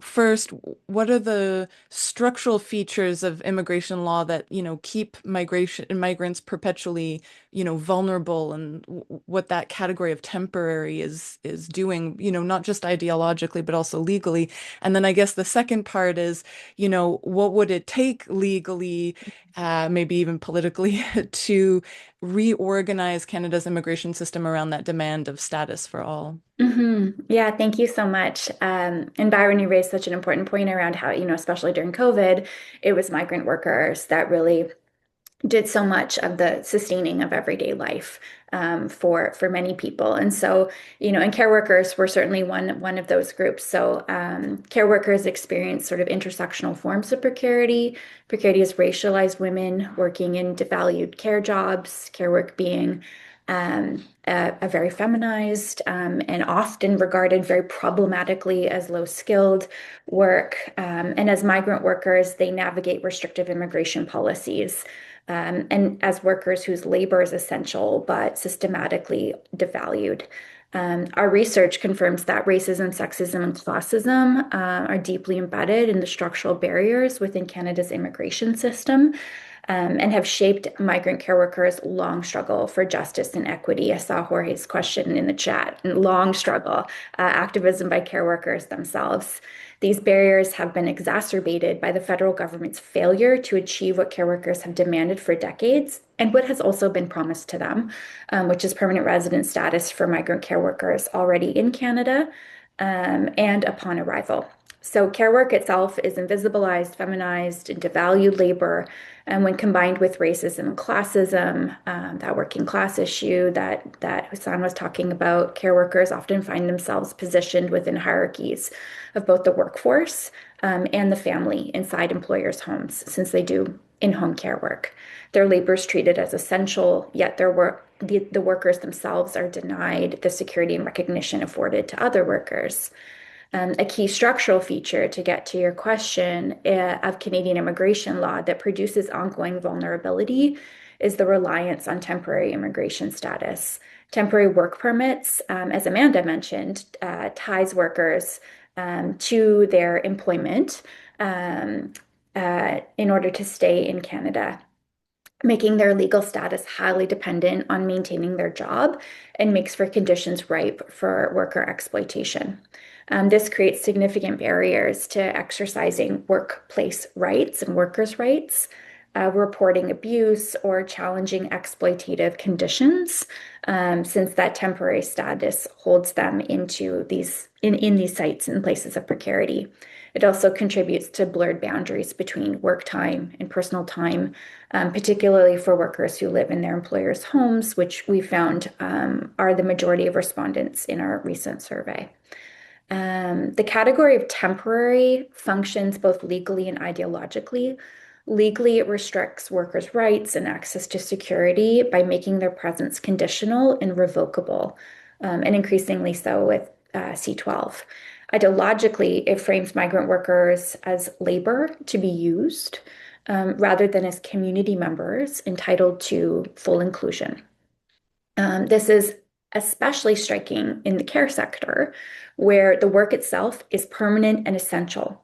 first, what are the structural features of immigration law that, keep migrants perpetually, vulnerable, and what that category of temporary is doing, not just ideologically, but also legally. And then I guess the second part is, what would it take legally, maybe even politically, to reorganize Canada's immigration system around that demand of status for all? Yeah, thank you so much. And Byron, you raised such an important point around how, especially during COVID, it was migrant workers that really did so much of the sustaining of everyday life for many people. And so, and care workers were certainly one of those groups. So care workers experience sort of intersectional forms of precarity. Precarity is racialized women working in devalued care jobs, care work being a very feminized and often regarded very problematically as low skilled work. And as migrant workers, they navigate restrictive immigration policies. And as workers whose labor is essential but systematically devalued. Our research confirms that racism, sexism, and classism are deeply embedded in the structural barriers within Canada's immigration system. And have shaped migrant care workers' long struggle for justice and equity. I saw Jorge's question in the chat, long struggle, activism by care workers themselves. These barriers have been exacerbated by the federal government's failure to achieve what care workers have demanded for decades and what has also been promised to them, which is permanent resident status for migrant care workers already in Canada and upon arrival. So care work itself is invisibilized, feminized, and devalued labor. And when combined with racism and classism, that working class issue that Hassan was talking about, care workers often find themselves positioned within hierarchies of both the workforce and the family inside employers' homes, since they do in-home care work. Their labor is treated as essential, yet the workers themselves are denied the security and recognition afforded to other workers. A key structural feature, to get to your question, of Canadian immigration law that produces ongoing vulnerability is the reliance on temporary immigration status. Temporary work permits, as Amanda mentioned, ties workers to their employment in order to stay in Canada, making their legal status highly dependent on maintaining their job and makes for conditions ripe for worker exploitation. This creates significant barriers to exercising workplace rights and workers' rights, reporting abuse or challenging exploitative conditions, since that temporary status holds them into in these sites and places of precarity. It also contributes to blurred boundaries between work time and personal time, particularly for workers who live in their employers' homes, which we found are the majority of respondents in our recent survey. The category of temporary functions both legally and ideologically. Legally, it restricts workers' rights and access to security by making their presence conditional and revocable, and increasingly so with C-12. Ideologically, it frames migrant workers as labor to be used rather than as community members entitled to full inclusion. This is especially striking in the care sector, where the work itself is permanent and essential.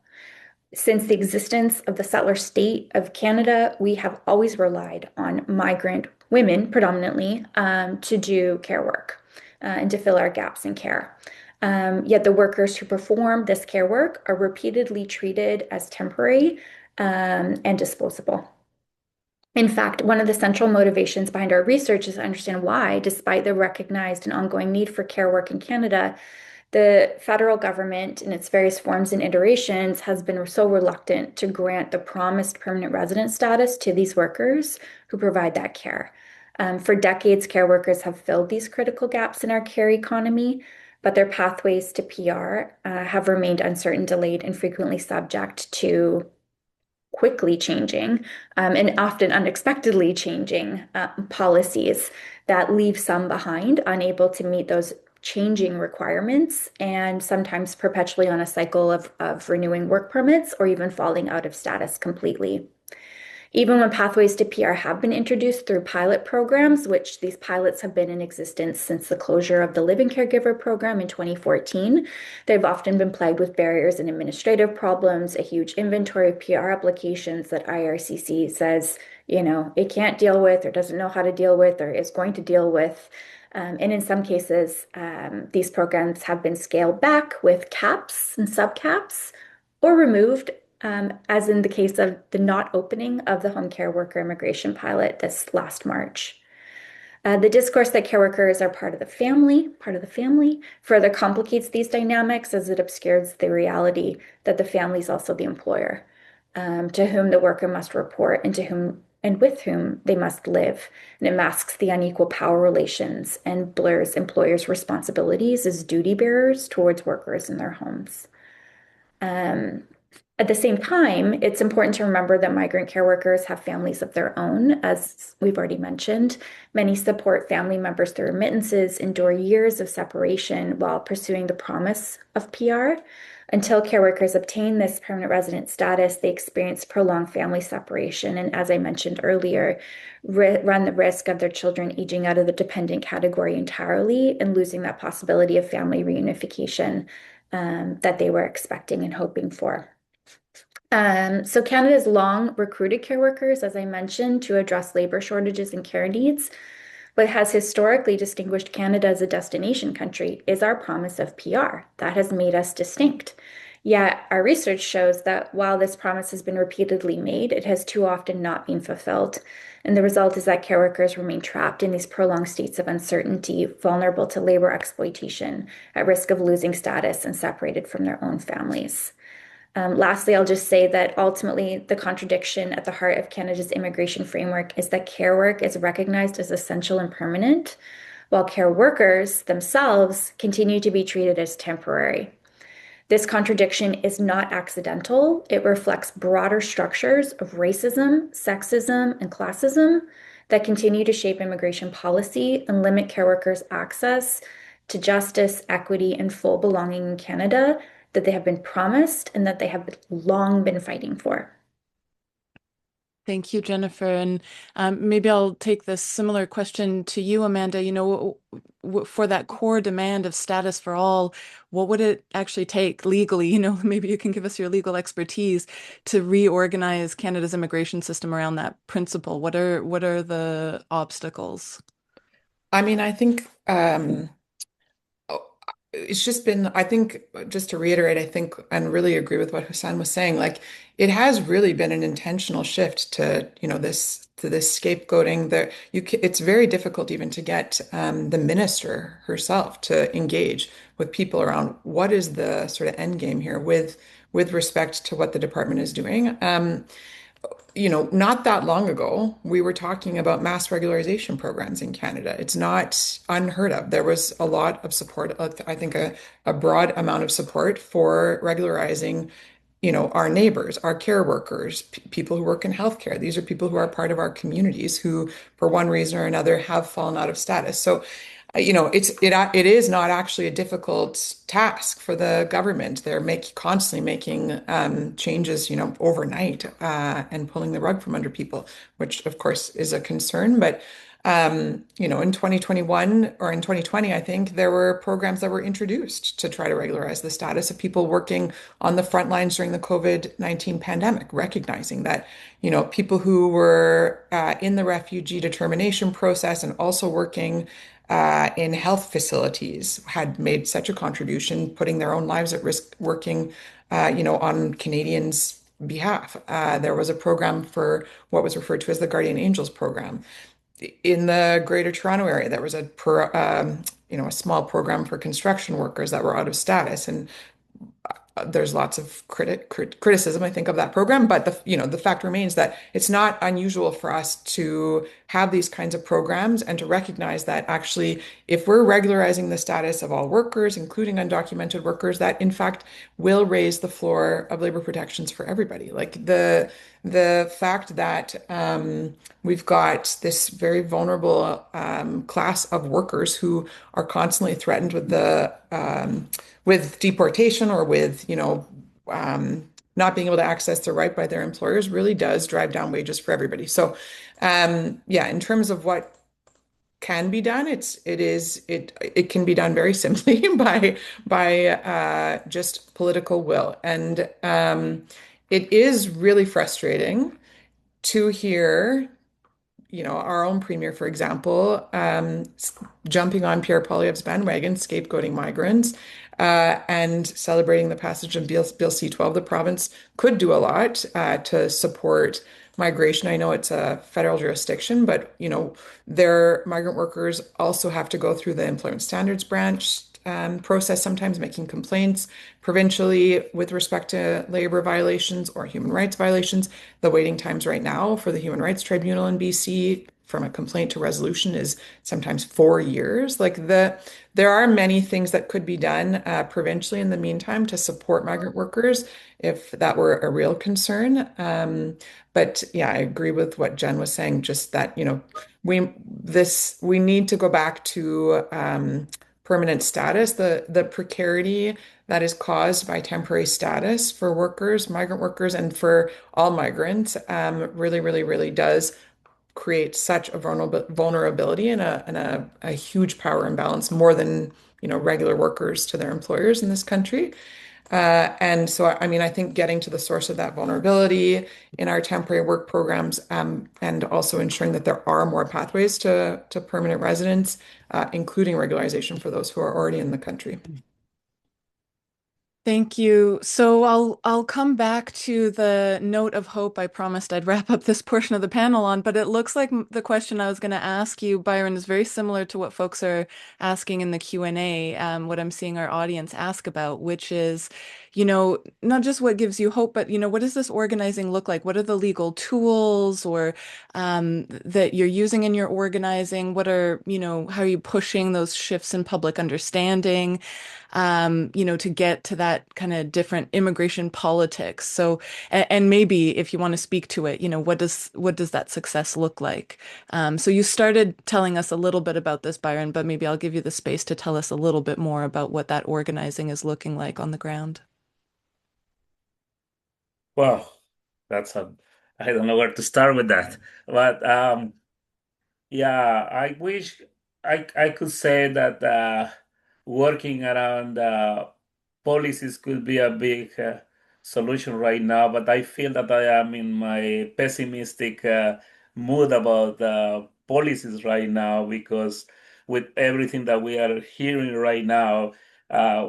Since the existence of the settler state of Canada, we have always relied on migrant women predominantly to do care work and to fill our gaps in care. Yet the workers who perform this care work are repeatedly treated as temporary and disposable. In fact, one of the central motivations behind our research is to understand why, despite the recognized and ongoing need for care work in Canada, the federal government, in its various forms and iterations, has been so reluctant to grant the promised permanent resident status to these workers who provide that care. For decades, care workers have filled these critical gaps in our care economy, but their pathways to PR have remained uncertain, delayed, and frequently subject to quickly changing and often unexpectedly changing policies that leave some behind, unable to meet those changing requirements, and sometimes perpetually on a cycle of renewing work permits or even falling out of status completely. Even when pathways to PR have been introduced through pilot programs, which these pilots have been in existence since the closure of the Living Caregiver program in 2014, they've often been plagued with barriers and administrative problems, a huge inventory of PR applications that IRCC says, it can't deal with or doesn't know how to deal with or is going to deal with. And in some cases, these programs have been scaled back with caps and subcaps or removed, as in the case of the not opening of the home care worker immigration pilot this last March. The discourse that care workers are part of the family, further complicates these dynamics as it obscures the reality that the family is also the employer, to whom the worker must report and to whom and with whom they must live. And it masks the unequal power relations and blurs employers' responsibilities as duty bearers towards workers in their homes. At the same time, it's important to remember that migrant care workers have families of their own, as we've already mentioned. Many support family members through remittances, endure years of separation while pursuing the promise of PR. Until care workers obtain this permanent resident status, they experience prolonged family separation, and as I mentioned earlier, run the risk of their children aging out of the dependent category entirely and losing that possibility of family reunification that they were expecting and hoping for. So Canada has long recruited care workers, as I mentioned, to address labor shortages and care needs. What has historically distinguished Canada as a destination country is our promise of PR. That has made us distinct. Yet our research shows that while this promise has been repeatedly made, it has too often not been fulfilled. And the result is that care workers remain trapped in these prolonged states of uncertainty, vulnerable to labor exploitation, at risk of losing status and separated from their own families. Lastly, I'll just say that ultimately the contradiction at the heart of Canada's immigration framework is that care work is recognized as essential and permanent, while care workers themselves continue to be treated as temporary. This contradiction is not accidental. It reflects broader structures of racism, sexism, and classism that continue to shape immigration policy and limit care workers' access to justice, equity, and full belonging in Canada that they have been promised and that they have long been fighting for. Thank you, Jennifer. And maybe I'll take this similar question to you, Amanda. For that core demand of status for all, what would it actually take legally? Maybe you can give us your legal expertise to reorganize Canada's immigration system around that principle. What are the obstacles? I think it's just been, I think, just to reiterate, I think, and really agree with what Hassan was saying, like it has really been an intentional shift to, this scapegoating that it's very difficult even to get the minister herself to engage with people around what is the sort of end game here with respect to what the department is doing. Not that long ago, we were talking about mass regularization programs in Canada. It's not unheard of. There was a lot of support, I think a broad amount of support for regularizing, our neighbors, our care workers, people who work in healthcare. These are people who are part of our communities who, for one reason or another, have fallen out of status. So it is not actually a difficult task for the government. They're constantly making changes, overnight and pulling the rug from under people, which of course is a concern. But In 2021 or in 2020, I think there were programs that were introduced to try to regularize the status of people working on the front lines during the COVID-19 pandemic, recognizing that, people who were in the refugee determination process and also working in health facilities had made such a contribution, putting their own lives at risk, working, on Canadians' behalf. There was a program for what was referred to as the Guardian Angels program in the Greater Toronto area. There was a small program for construction workers that were out of status, and there's lots of criticism, I think, of that program. But the fact remains that it's not unusual for us to have these kinds of programs and to recognize that actually, if we're regularizing the status of all workers, including undocumented workers, that in fact will raise the floor of labor protections for everybody. Like the fact that we've got this very vulnerable class of workers who are constantly threatened with deportation or with, not being able to access their right by their employers really does drive down wages for everybody. So, yeah, in terms of what can be done, it can be done very simply by just political will, and it is really frustrating to hear our own premier, for example, jumping on Pierre Poilievre's bandwagon, scapegoating migrants, and celebrating the passage of Bill C-12. The province could do a lot to support migration. I know it's a federal jurisdiction, but their migrant workers also have to go through the Employment Standards Branch process, sometimes making complaints provincially with respect to labor violations or human rights violations. The waiting times right now for the Human Rights Tribunal in BC from a complaint to resolution is sometimes 4 years. There are many things that could be done provincially in the meantime to support migrant workers if that were a real concern. But yeah, I agree with what Jen was saying, just that, we need to go back to permanent status. The precarity that is caused by temporary status for workers, migrant workers, and for all migrants, really, really, really does create such a vulnerability and a huge power imbalance, more than regular workers to their employers in this country. And so, I mean, I think getting to the source of that vulnerability in our temporary work programs, and also ensuring that there are more pathways to permanent residence, including regularization for those who are already in the country. Thank you. So I'll come back to the note of hope I promised I'd wrap up this portion of the panel on, but it looks like the question I was going to ask you, Byron, is very similar to what folks are asking in the Q&A, what I'm seeing our audience ask about, which is, not just what gives you hope, but, what does this organizing look like? What are the legal tools or that you're using in your organizing? How are you pushing those shifts in public understanding? To get to that kind of different immigration politics. So, and maybe if you want to speak to it, what does that success look like? So you started telling us a little bit about this, Byron, but maybe I'll give you the space to tell us a little bit more about what that organizing is looking like on the ground. Well, I don't know where to start with that. But yeah, I wish I could say that working around policies could be a big solution right now, but I feel that I am in my pessimistic mood about policies right now, because with everything that we are hearing right now,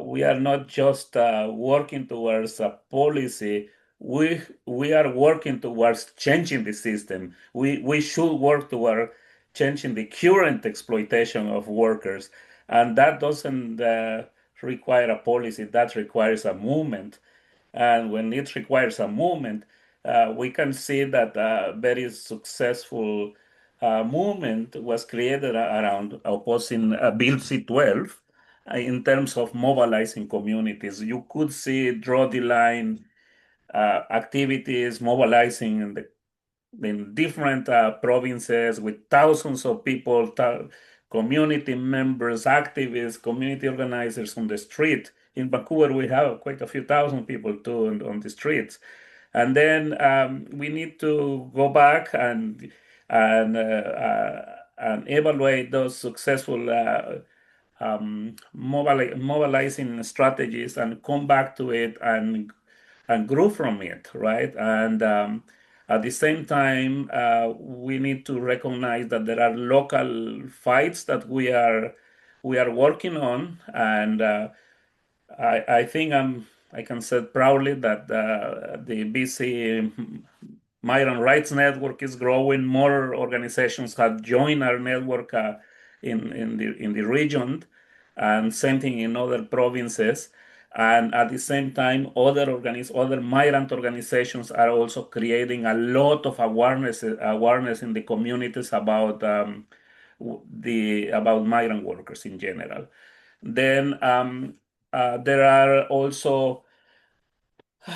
we are not just working towards a policy. We are working towards changing the system. We should work toward changing the current exploitation of workers, and that doesn't require a policy. That requires a movement. And when it requires a movement, we can see that a very successful movement was created around opposing Bill C-12 in terms of mobilizing communities. You could see draw the line activities mobilizing in different provinces with thousands of people, community members, activists, community organizers on the street. In Vancouver, we have quite a few thousand people too on the streets. And then we need to go back and and evaluate those successful mobilizing strategies and come back to it and grow from it, right? And at the same time, we need to recognize that there are local fights that we are working on, and I think I can say proudly that the BC Migrant Rights Network is growing. More organizations have joined our network in the region, and same thing in other provinces. And at the same time, other migrant organizations are also creating a lot of awareness in the communities about about migrant workers in general. Then there are also,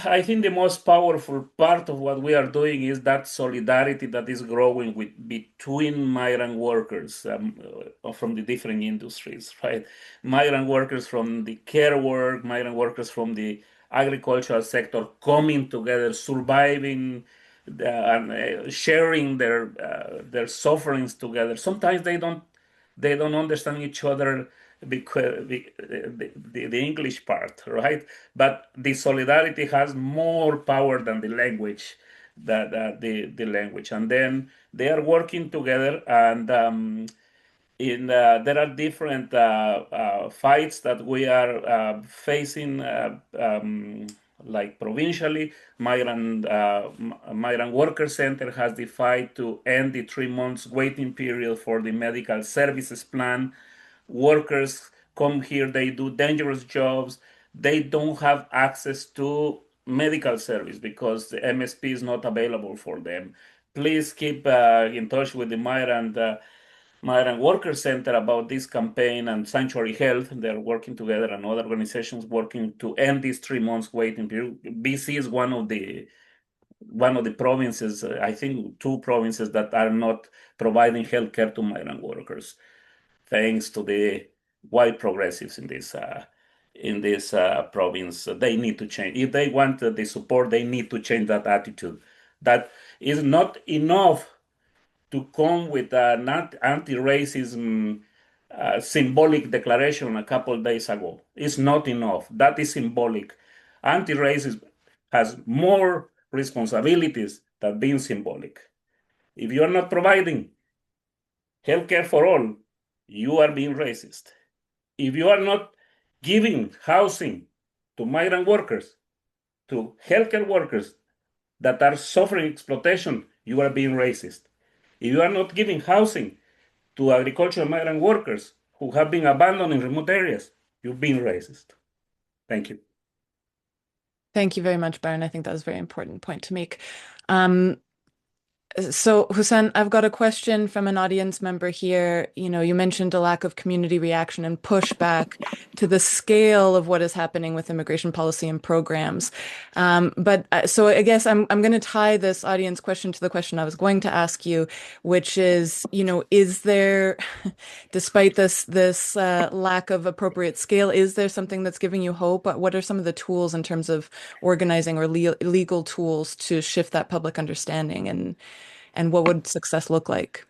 I think the most powerful part of what we are doing is that solidarity that is growing between migrant workers from the different industries, right? Migrant workers from the care work, migrant workers from the agricultural sector coming together, surviving and sharing their sufferings together. Sometimes they don't understand each other because the English part, right? But the solidarity has more power than the language, the language, and then they are working together, and there are different fights that we are facing, like provincially. Migrant Worker Center has the fight to end the 3 months waiting period for the medical services plan. Workers come here, they do dangerous jobs, they don't have access to medical service because the MSP is not available for them. Please keep in touch with the Migrant Worker Center about this campaign, and Sanctuary Health. They're working together, and other organizations working to end this 3 months waiting period. BC is one of the provinces, I think two provinces, that are not providing healthcare to migrant workers, thanks to the white progressives in this province. They need to change. If they want the support, they need to change that attitude. That is not enough to come with an anti-racism symbolic declaration a couple of days ago. It's not enough. That is symbolic. Anti-racism has more responsibilities than being symbolic. If you are not providing healthcare for all, you are being racist. If you are not giving housing to migrant workers, to healthcare workers that are suffering exploitation, you are being racist. If you are not giving housing to agricultural migrant workers who have been abandoned in remote areas, you're being racist. Thank you. Thank you very much, Byron. I think that was a very important point to make. So, Hussein, I've got a question from an audience member here. You mentioned a lack of community reaction and pushback to the scale of what is happening with immigration policy and programs. So I guess I'm going to tie this audience question to the question I was going to ask you, which is, is there, despite this lack of appropriate scale, is there something that's giving you hope? What are some of the tools in terms of organizing or legal tools to shift that public understanding, and what would success look like?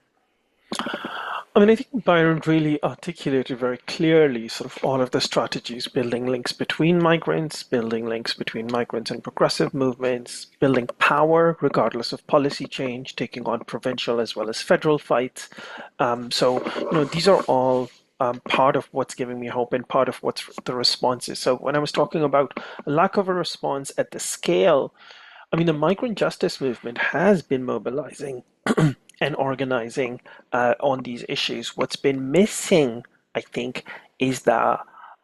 I mean, I think Byron really articulated very clearly sort of all of the strategies: building links between migrants, building links between migrants and progressive movements, building power regardless of policy change, taking on provincial as well as federal fights. These are all part of what's giving me hope and part of what's the response is. So when I was talking about a lack of a response at the scale, I mean, the migrant justice movement has been mobilizing and organizing on these issues. What's been missing, I think, is that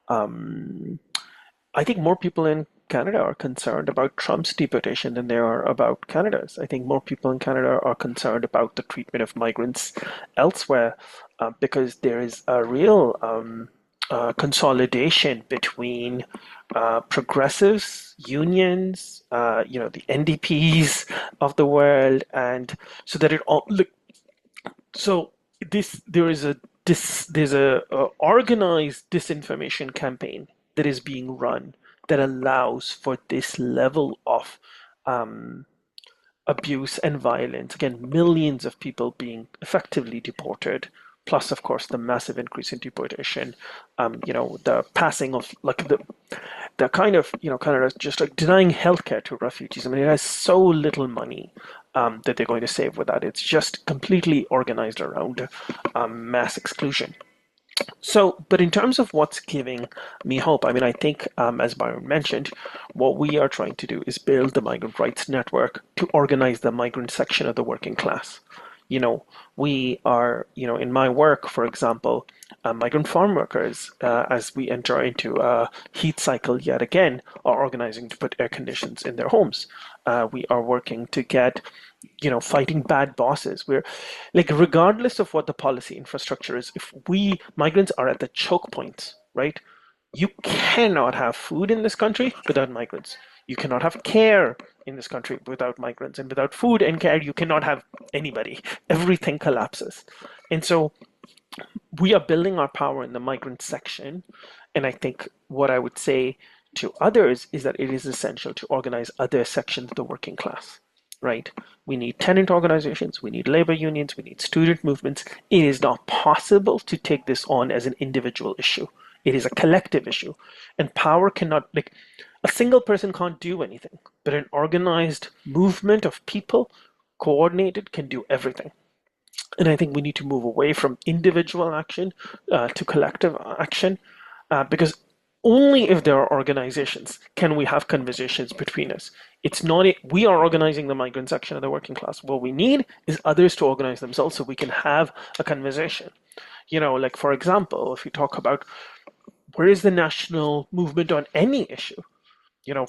I think more people in Canada are concerned about Trump's deportation than they are about Canada's. I think more people in Canada are concerned about the treatment of migrants elsewhere because there is a real consolidation between progressives, unions, the NDPs of the world, and so that it all look. So there's a organized disinformation campaign that is being run that allows for this level of abuse and violence. Again, millions of people being effectively deported, plus, of course, the massive increase in deportation. The passing of like the kind of just like denying healthcare to refugees. I mean, it has so little money that they're going to save with that. It's just completely organized around mass exclusion. So, but in terms of what's giving me hope, I mean, I think, as Byron mentioned, what we are trying to do is build the migrant rights network to organize the migrant section of the working class. You know, we are, in my work, for example, migrant farm workers, as we enter into a heat cycle yet again, are organizing to put air conditions in their homes. We are working to get fighting bad bosses. We're like, regardless of what the policy infrastructure is, if we migrants are at the choke points, right? You cannot have food in this country without migrants. You cannot have care in this country without migrants. And without food and care, you cannot have anybody. Everything collapses. And so we are building our power in the migrant section. And I think what I would say to others is that it is essential to organize other sections of the working class, right? We need tenant organizations, we need labor unions, we need student movements. It is not possible to take this on as an individual issue. It is a collective issue. And power cannot, like, a single person can't do anything, but an organized movement of people, coordinated, can do everything. And I think we need to move away from individual action to collective action, because only if there are organizations can we have conversations between us. It's not we are organizing the migrant section of the working class. What we need is others to organize themselves so we can have a conversation. Like, for example, if you talk about where is the national movement on any issue,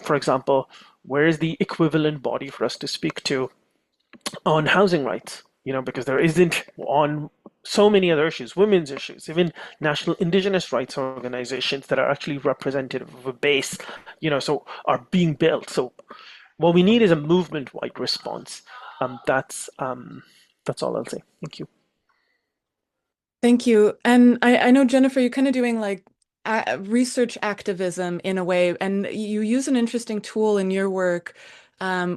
for example, where is the equivalent body for us to speak to on housing rights, because there isn't on so many other issues, women's issues, even national indigenous rights organizations that are actually representative of a base, so are being built. So what we need is a movement-wide response. That's all I'll say. Thank you. Thank you. And I know, Jennifer, you're kind of doing like research activism in a way, and you use an interesting tool in your work,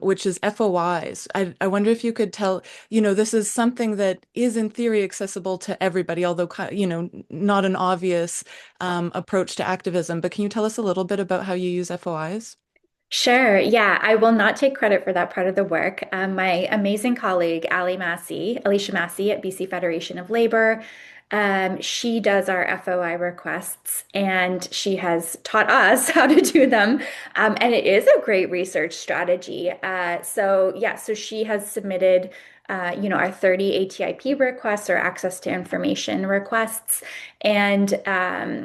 which is FOIs. I wonder if you could tell, this is something that is in theory accessible to everybody, although, not an obvious approach to activism. But can you tell us a little bit about how you use FOIs? Sure. Yeah, I will not take credit for that part of the work. My amazing colleague, Alicia Massey at BC Federation of Labor, she does our FOI requests and she has taught us how to do them. And it is a great research strategy. So she has submitted our 30 ATIP requests or access to information requests. And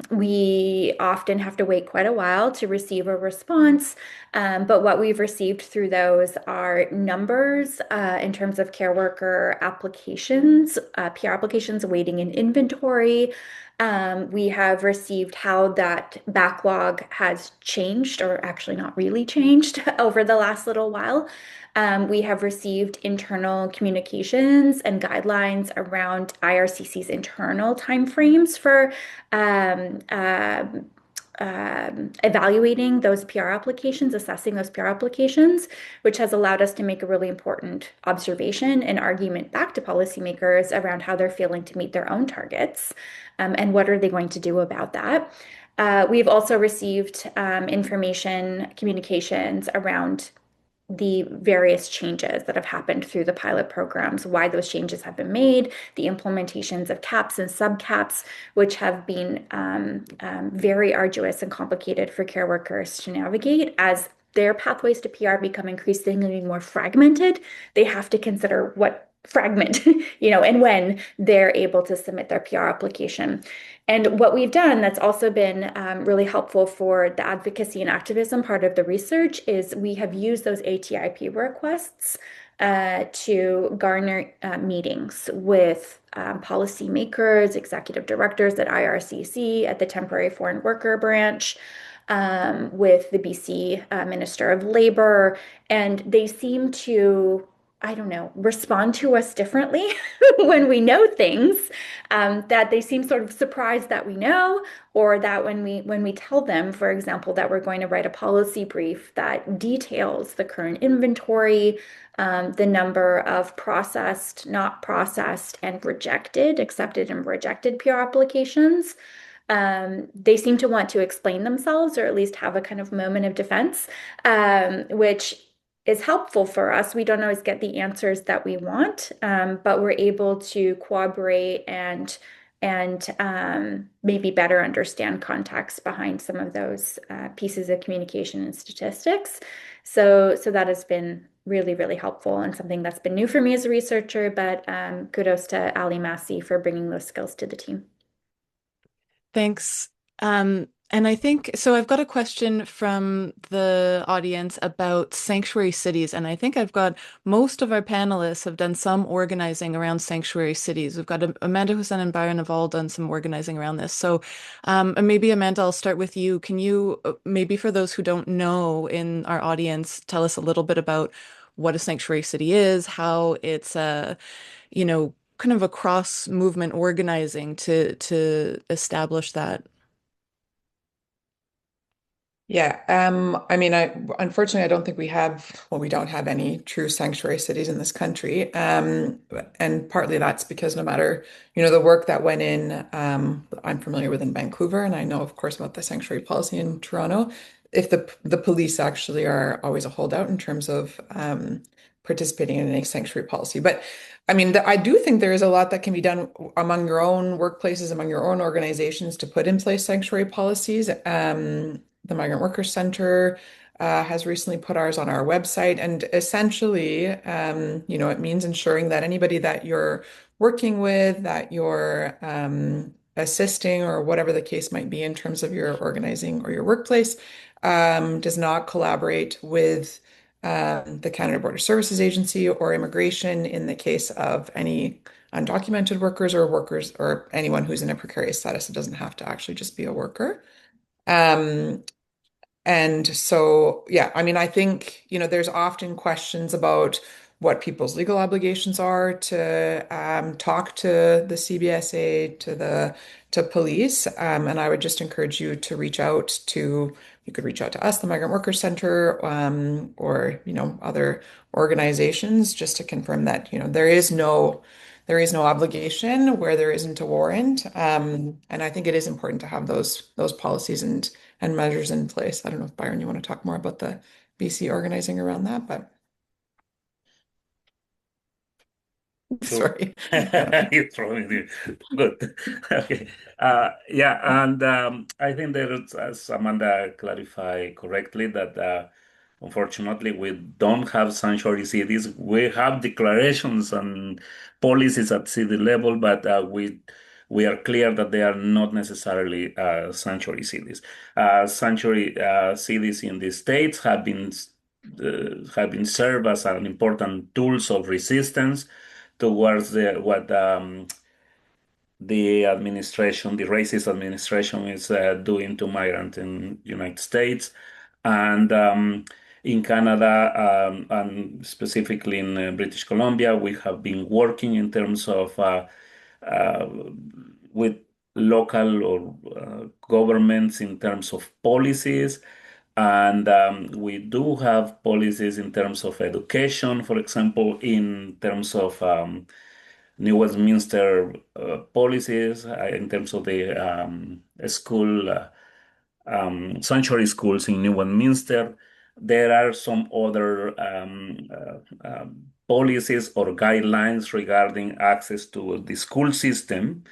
we often have to wait quite a while to receive a response. But what we've received through those are numbers in terms of care worker applications, PR applications waiting in inventory. We have received how that backlog has changed, or actually not really changed, over the last little while. We have received internal communications and guidelines around IRCC's internal timeframes for um, um, evaluating those PR applications, assessing those PR applications, which has allowed us to make a really important observation and argument back to policymakers around how they're failing to meet their own targets, and what are they going to do about that. We've also received information communications around the various changes that have happened through the pilot programs, why those changes have been made, the implementations of caps and subcaps, which have been very arduous and complicated for care workers to navigate as their pathways to PR become increasingly more fragmented. They have to consider what fragment, and when they're able to submit their PR application. And what we've done that's also been really helpful for the advocacy and activism part of the research is we have used those ATIP requests to garner meetings with policymakers, executive directors at IRCC, at the Temporary Foreign Worker Branch, with the BC Minister of Labor, and they seem to I don't know, respond to us differently when we know things, that they seem sort of surprised that we know, or that when we tell them, for example, that we're going to write a policy brief that details the current inventory, the number of processed, not processed, and rejected, accepted and rejected PR applications. They seem to want to explain themselves or at least have a kind of moment of defense, which is helpful for us. We don't always get the answers that we want, but we're able to cooperate and maybe better understand context behind some of those pieces of communication and statistics. So that has been really, really helpful and something that's been new for me as a researcher, but kudos to Ali Massey for bringing those skills to the team. Thanks. And I think so. I've got a question from the audience about sanctuary cities, and I think I've got most of our panelists have done some organizing around sanctuary cities. We've got Amanda Hussein and Byron have all done some organizing around this. So, and maybe Amanda, I'll start with you. Can you maybe for those who don't know in our audience, tell us a little bit about what a sanctuary city is, how it's kind of a cross movement organizing to establish that. Yeah, I mean, unfortunately I don't think we have, well, we don't have any true sanctuary cities in this country. And partly that's because no matter, the work that went in, I'm familiar with in Vancouver, and I know, of course, about the sanctuary policy in Toronto. If the police actually are always a holdout in terms of participating in any sanctuary policy. But I mean, I do think there is a lot that can be done among your own workplaces, among your own organizations to put in place sanctuary policies. The Migrant Workers Center has recently put ours on our website. And essentially, it means ensuring that anybody that you're working with, that you're assisting, or whatever the case might be in terms of your organizing or your workplace, does not collaborate with the Canada Border Services Agency or immigration in the case of any undocumented workers or anyone who's in a precarious status. It doesn't have to actually just be a worker. Um, and so, yeah, I mean, I think, there's often questions about what people's legal obligations are to talk to the CBSA, to police. And I would just encourage you to you could reach out to us, the Migrant Workers Center, or, other organizations just to confirm that, there is no obligation where there isn't a warrant. And I think it is important to have those policies and measures in place. I don't know if Byron, you want to talk more about the BC organizing around that, but Sure. sorry. You throwing the good. Okay. Yeah, and I think there is, as Amanda clarified correctly, that unfortunately we don't have sanctuary cities. We have declarations and policies at city level, but we are clear that they are not necessarily sanctuary cities. Sanctuary cities in the states have been served as an important tools of resistance towards what the administration, the racist administration, is doing to migrants in United States, and in Canada, and specifically in British Columbia, we have been working in terms of uh, with local or governments in terms of policies. And we do have policies in terms of education, for example, in terms of New Westminster policies, in terms of the school, sanctuary schools in New Westminster. There are some other policies or guidelines regarding access to the school system.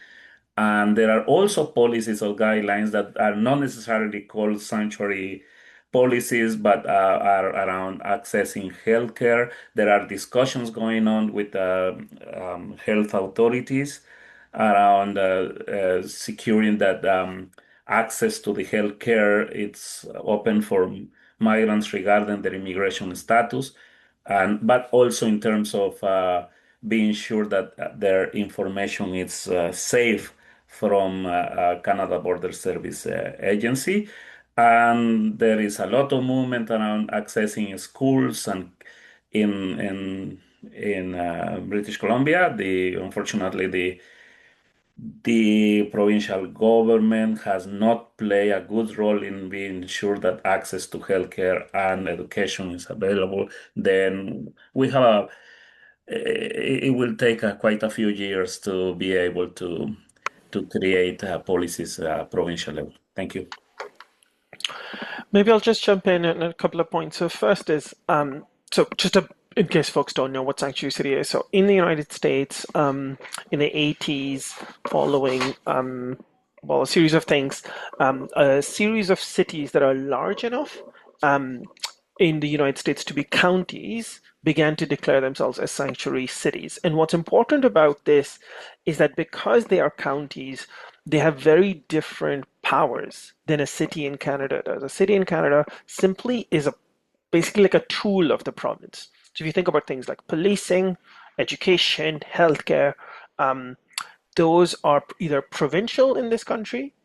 And there are also policies or guidelines that are not necessarily called sanctuary policies, but are around accessing healthcare. There are discussions going on with health authorities around securing that access to the healthcare it's open for migrants regarding their immigration status, and but also in terms of being sure that their information is safe from Canada Border Service Agency. And there is a lot of movement around accessing schools and in in British Columbia. Unfortunately, the provincial government has not played a good role in being sure that access to healthcare and education is available. Then we have it will take quite a few years to be able to create policies provincial level. Thank you. Maybe I'll just jump in on a couple of points. So first is, in case folks don't know what sanctuary city is. So in the United States, in the 80s, following well, a series of things, a series of cities that are large enough in the United States to be counties began to declare themselves as sanctuary cities. And what's important about this is that because they are counties, they have very different powers than a city in Canada does. A city in Canada simply is basically like a tool of the province. So if you think about things like policing, education, healthcare, um, those are either provincial in this country,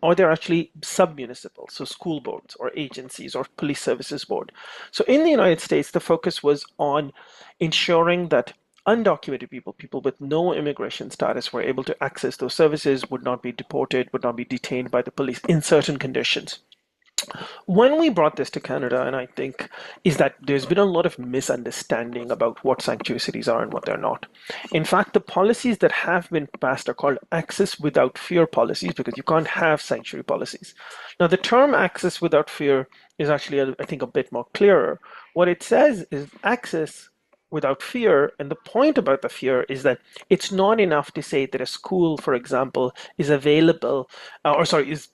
or they're actually sub-municipal, so school boards or agencies or police services board. So in the United States, the focus was on ensuring that undocumented people, people with no immigration status, were able to access those services, would not be deported, would not be detained by the police in certain conditions. When we brought this to Canada, and I think is that there's been a lot of misunderstanding about what sanctuary cities are and what they're not. In fact, the policies that have been passed are called access without fear policies because you can't have sanctuary policies. Now, the term access without fear is actually, I think, a bit more clearer. What it says is access without fear, and the point about the fear is that it's not enough to say that a school, for example, is available, or sorry, is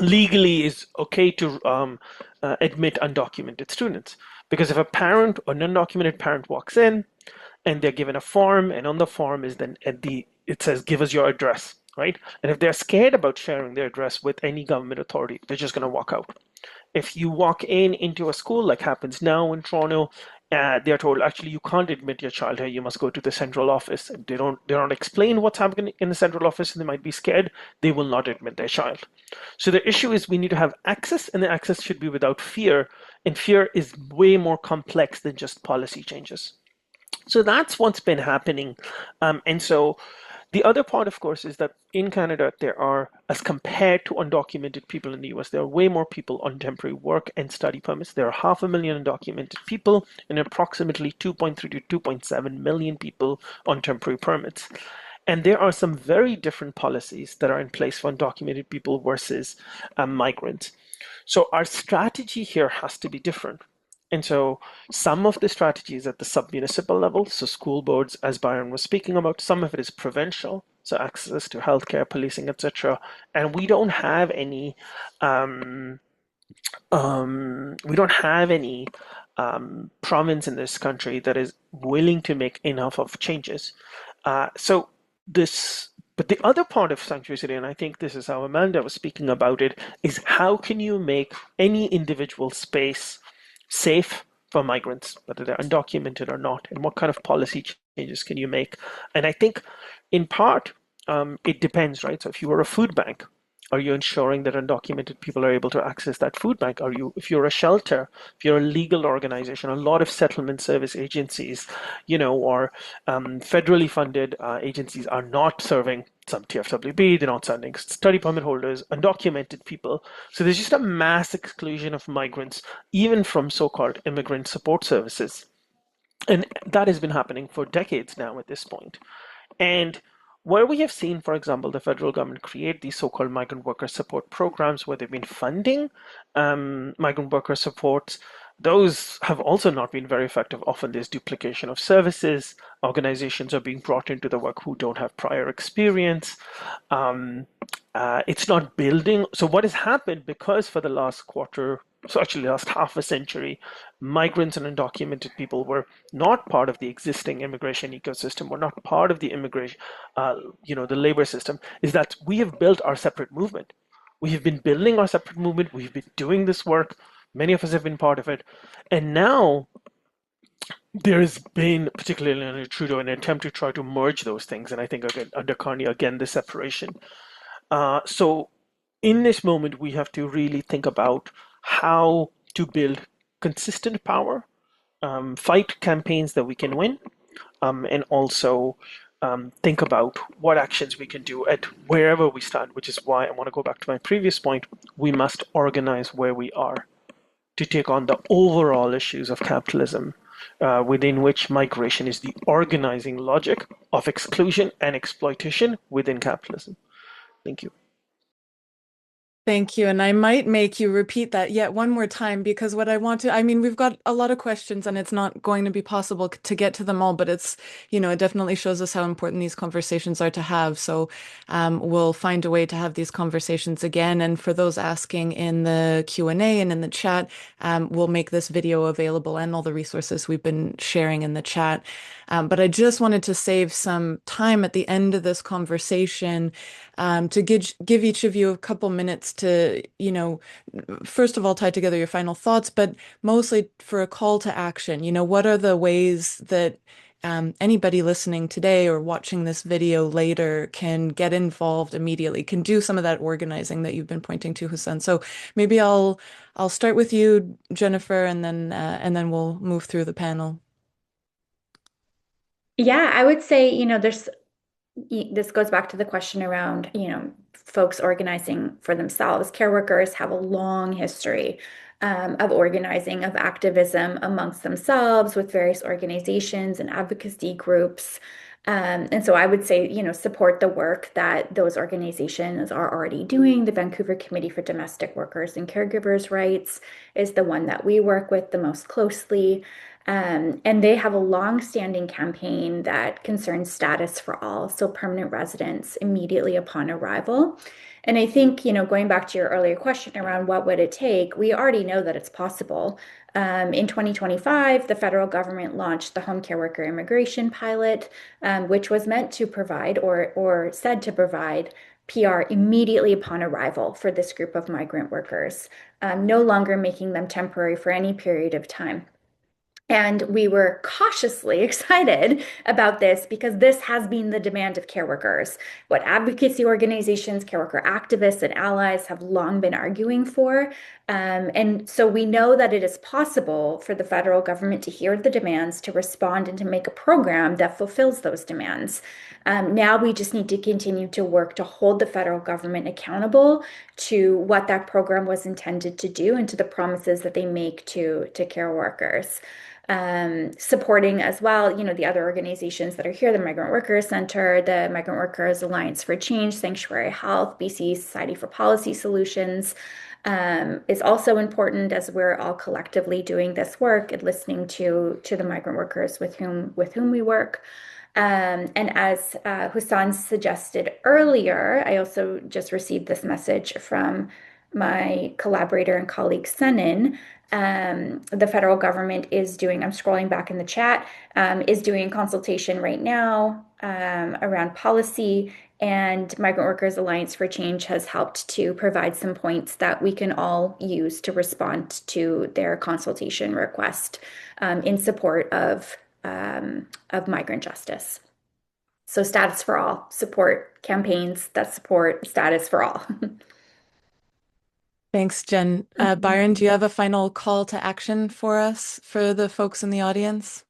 legally is okay to admit undocumented students. Because if a parent or non-documented parent walks in and they're given a form, and on the form is then it says, give us your address, right? And if they're scared about sharing their address with any government authority, they're just going to walk out. If you walk into a school like happens now in Toronto, they're told actually you can't admit your child here. You must go to the central office. And they don't explain what's happening in the central office, and they might be scared. They will not admit their child. So the issue is we need to have access, and the access should be without fear. And fear is way more complex than just policy changes. So that's what's been happening. And so the other part, of course, is that in Canada, there are, as compared to undocumented people in the US, there are way more people on temporary work and study permits. There are 500,000 undocumented people and approximately 2.3 to 2.7 million people on temporary permits. And there are some very different policies that are in place for undocumented people versus migrants. So our strategy here has to be different. And so some of the strategies at the sub-municipal level, so school boards, as Byron was speaking about, some of it is provincial, so access to healthcare, policing, etc. And we don't have any province in this country that is willing to make enough of changes. So this, but the other part of sanctuary city, and I think this is how Amanda was speaking about it, is how can you make any individual space safe for migrants, whether they're undocumented or not, and what kind of policy changes can you make? And I think in part, it depends, right? So if you are a food bank, are you ensuring that undocumented people are able to access that food bank? If you're a shelter, if you're a legal organization, a lot of settlement service agencies, or federally funded agencies are not serving some TFWB, they're not serving study permit holders, undocumented people. So there's just a mass exclusion of migrants, even from so-called immigrant support services. And that has been happening for decades now at this point. And where we have seen, for example, the federal government create these so-called migrant worker support programs where they've been funding migrant worker supports, those have also not been very effective. Often there's duplication of services. Organizations are being brought into the work who don't have prior experience. It's not building. So what has happened, because for the last quarter, so actually last half a century, migrants and undocumented people were not part of the existing immigration ecosystem, were not part of the immigration, the labor system, is that we have built our separate movement. We have been building our separate movement. We've been doing this work. Many of us have been part of it. And now there has been, particularly under Trudeau, an attempt to try to merge those things. And I think again, under Carney, again, the separation. So in this moment, we have to really think about how to build consistent power fight campaigns that we can win, and also think about what actions we can do at wherever we stand, which is why I want to go back to my previous point. We must organize where we are to take on the overall issues of capitalism, within which migration is the organizing logic of exclusion and exploitation within capitalism. Thank you. Thank you. And I might make you repeat that yet one more time because what I want to, I mean, we've got a lot of questions and it's not going to be possible to get to them all, but it's, it definitely shows us how important these conversations are to have. So we'll find a way to have these conversations again. And for those asking in the Q&A and in the chat, we'll make this video available and all the resources we've been sharing in the chat. But I just wanted to save some time at the end of this conversation to give each of you a couple minutes to, first of all, tie together your final thoughts, but mostly for a call to action. What are the ways that anybody listening today or watching this video later can get involved immediately, can do some of that organizing that you've been pointing to, Hussein? So maybe I'll start with you, Jennifer, and then we'll move through the panel. Yeah, I would say, this goes back to the question around, folks organizing for themselves. Care workers have a long history of organizing, of activism amongst themselves with various organizations and advocacy groups. And so I would say, support the work that those organizations are already doing. The Vancouver Committee for Domestic Workers and Caregivers' Rights is the one that we work with the most closely. And they have a long-standing campaign that concerns status for all, so permanent residents immediately upon arrival. And I think, going back to your earlier question around what would it take, we already know that it's possible. In 2025, the federal government launched the Home Care Worker Immigration Pilot, which was meant to provide or said to provide PR immediately upon arrival for this group of migrant workers, no longer making them temporary for any period of time. And we were cautiously excited about this because this has been the demand of care workers, what advocacy organizations, care worker activists, and allies have long been arguing for. And so we know that it is possible for the federal government to hear the demands, to respond, and to make a program that fulfills those demands. Now we just need to continue to work to hold the federal government accountable to what that program was intended to do and to the promises that they make to care workers. Supporting as well, the other organizations that are here, the Migrant Workers Center, the Migrant Workers Alliance for Change, Sanctuary Health, BC Society for Policy Solutions, is also important as we're all collectively doing this work and listening to the migrant workers with whom we work. And as Hussam suggested earlier, I also just received this message from my collaborator and colleague Senin. The federal government is doing, I'm scrolling back in the chat, is doing consultation right now around policy, and Migrant Workers Alliance for Change has helped to provide some points that we can all use to respond to their consultation request in support of migrant justice. So status for all, support campaigns that support status for all. Thanks, Jen. Byron, do you have a final call to action for us, for the folks in the audience?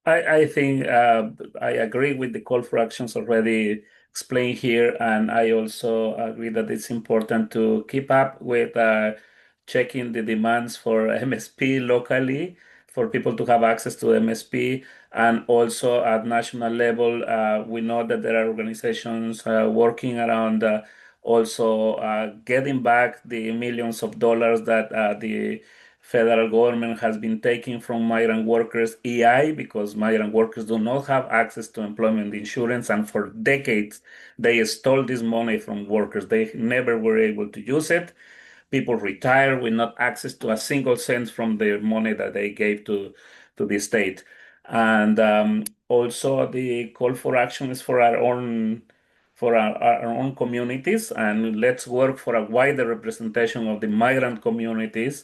I think I agree with the call for actions already explained here, and I also agree that it's important to keep up with checking the demands for MSP locally, for people to have access to MSP, and also at national level, we know that there are organizations working around also getting back the millions of dollars that the federal government has been taking from migrant workers EI, because migrant workers do not have access to employment insurance, and for decades they stole this money from workers. They never were able to use it. People retire with not access to a single cent from the money that they gave to the state. And also the call for action is for our own communities, and let's work for a wider representation of the migrant communities.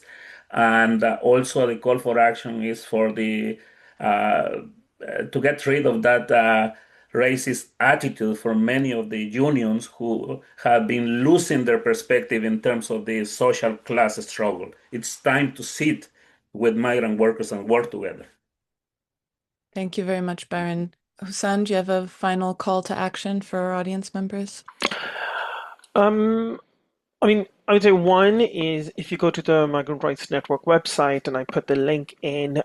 And also the call for action is for the to get rid of that racist attitude for many of the unions who have been losing their perspective in terms of the social class struggle. It's time to sit with migrant workers and work together. Thank you very much, Byron. Husan, do you have a final call to action for our audience members? Um, I mean, I would say one is if you go to the Migrant Rights Network website and I put the link in,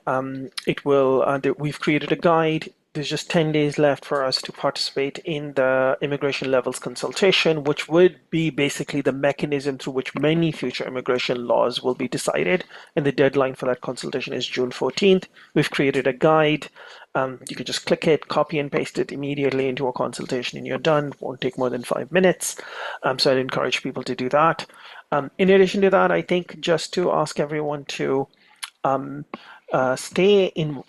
it will, we've created a guide. There's just 10 days left for us to participate in the immigration levels consultation, which would be basically the mechanism through which many future immigration laws will be decided. And the deadline for that consultation is June 14th. We've created a guide. You can just click it, copy and paste it immediately into a consultation, and you're done. It won't take more than 5 minutes. So I'd encourage people to do that. In addition to that, I think just to ask everyone to stay in,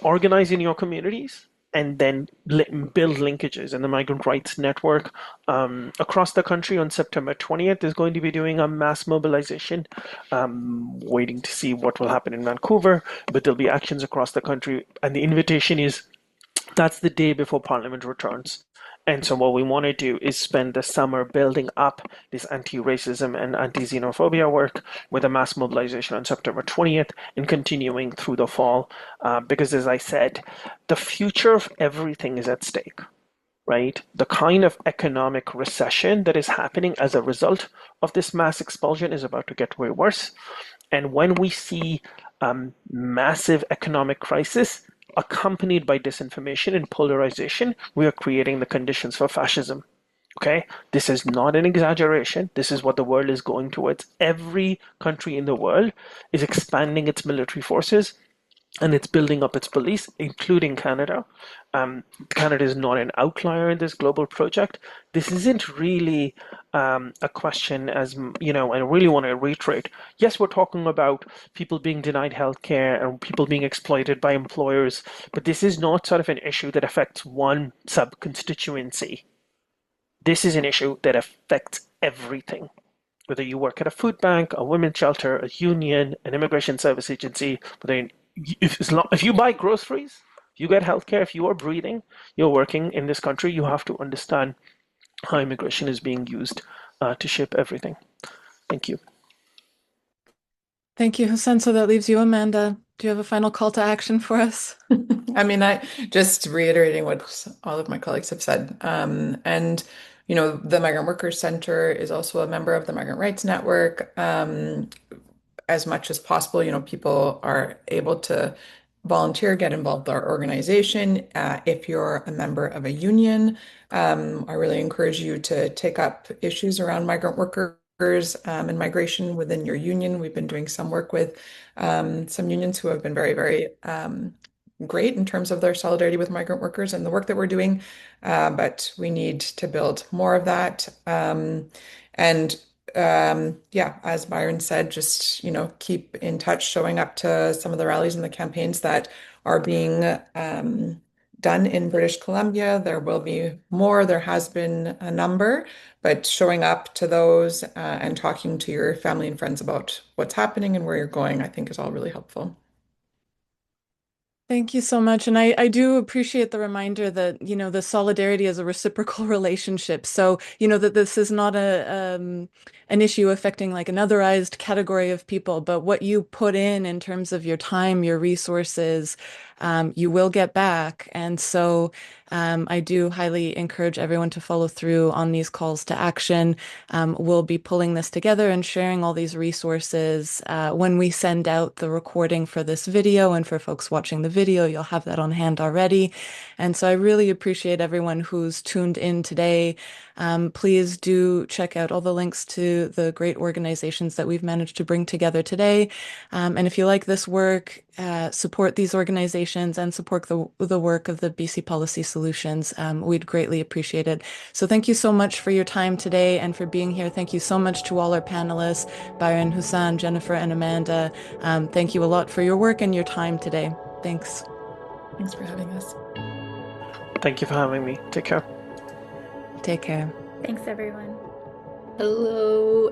organize in your communities and then build linkages. And the Migrant Rights Network across the country on September 20th is going to be doing a mass mobilization, waiting to see what will happen in Vancouver, but there'll be actions across the country. And the invitation is that's the day before Parliament returns. And so what we want to do is spend the summer building up this anti-racism and anti-xenophobia work with a mass mobilization on September 20th and continuing through the fall. Because as I said, the future of everything is at stake, right? The kind of economic recession that is happening as a result of this mass expulsion is about to get way worse. And when we see massive economic crisis, accompanied by disinformation and polarization, we are creating the conditions for fascism. Okay? This is not an exaggeration. This is what the world is going towards. Every country in the world is expanding its military forces and it's building up its police, including Canada. Canada is not an outlier in this global project. This isn't really a question, as you know, I really want to reiterate. Yes, we're talking about people being denied healthcare and people being exploited by employers, but this is not sort of an issue that affects one sub constituency. This is an issue that affects everything. Whether you work at a food bank, a women's shelter, a union, an immigration service agency, whether if you buy groceries, if you get healthcare, if you are breathing, you're working in this country, you have to understand how immigration is being used to shape everything. Thank you. Thank you, Husan. So that leaves you, Amanda. Do you have a final call to action for us? I mean, I just reiterating what all of my colleagues have said. And, the Migrant Workers Center is also a member of the Migrant Rights Network. As much as possible, people are able to volunteer, get involved with our organization. If you're a member of a union, I really encourage you to take up issues around migrant workers and migration within your union. We've been doing some work with some unions who have been very, very great in terms of their solidarity with migrant workers and the work that we're doing, but we need to build more of that. Yeah, as Byron said, just, keep in touch, showing up to some of the rallies and the campaigns that are being done in British Columbia. There will be more. There has been a number, but showing up to those and talking to your family and friends about what's happening and where you're going, I think is all really helpful. Thank you so much. And I do appreciate the reminder that, the solidarity is a reciprocal relationship. So, that this is not an issue affecting like an otherized category of people, but what you put in terms of your time, your resources, you will get back. And so I do highly encourage everyone to follow through on these calls to action. We'll be pulling this together and sharing all these resources when we send out the recording for this video. And for folks watching the video, you'll have that on hand already. And so I really appreciate everyone who's tuned in today. Please do check out all the links to the great organizations that we've managed to bring together today. And if you like this work, support these organizations and support the work of the BC Policy Solutions. We'd greatly appreciate it. So thank you so much for your time today and for being here. Thank you so much to all our panelists, Byron, Husan, Jennifer, and Amanda. Thank you a lot for your work and your time today. Thanks. Thanks for having us. Thank you for having me. Take care. Take care. Thanks, everyone. Hello.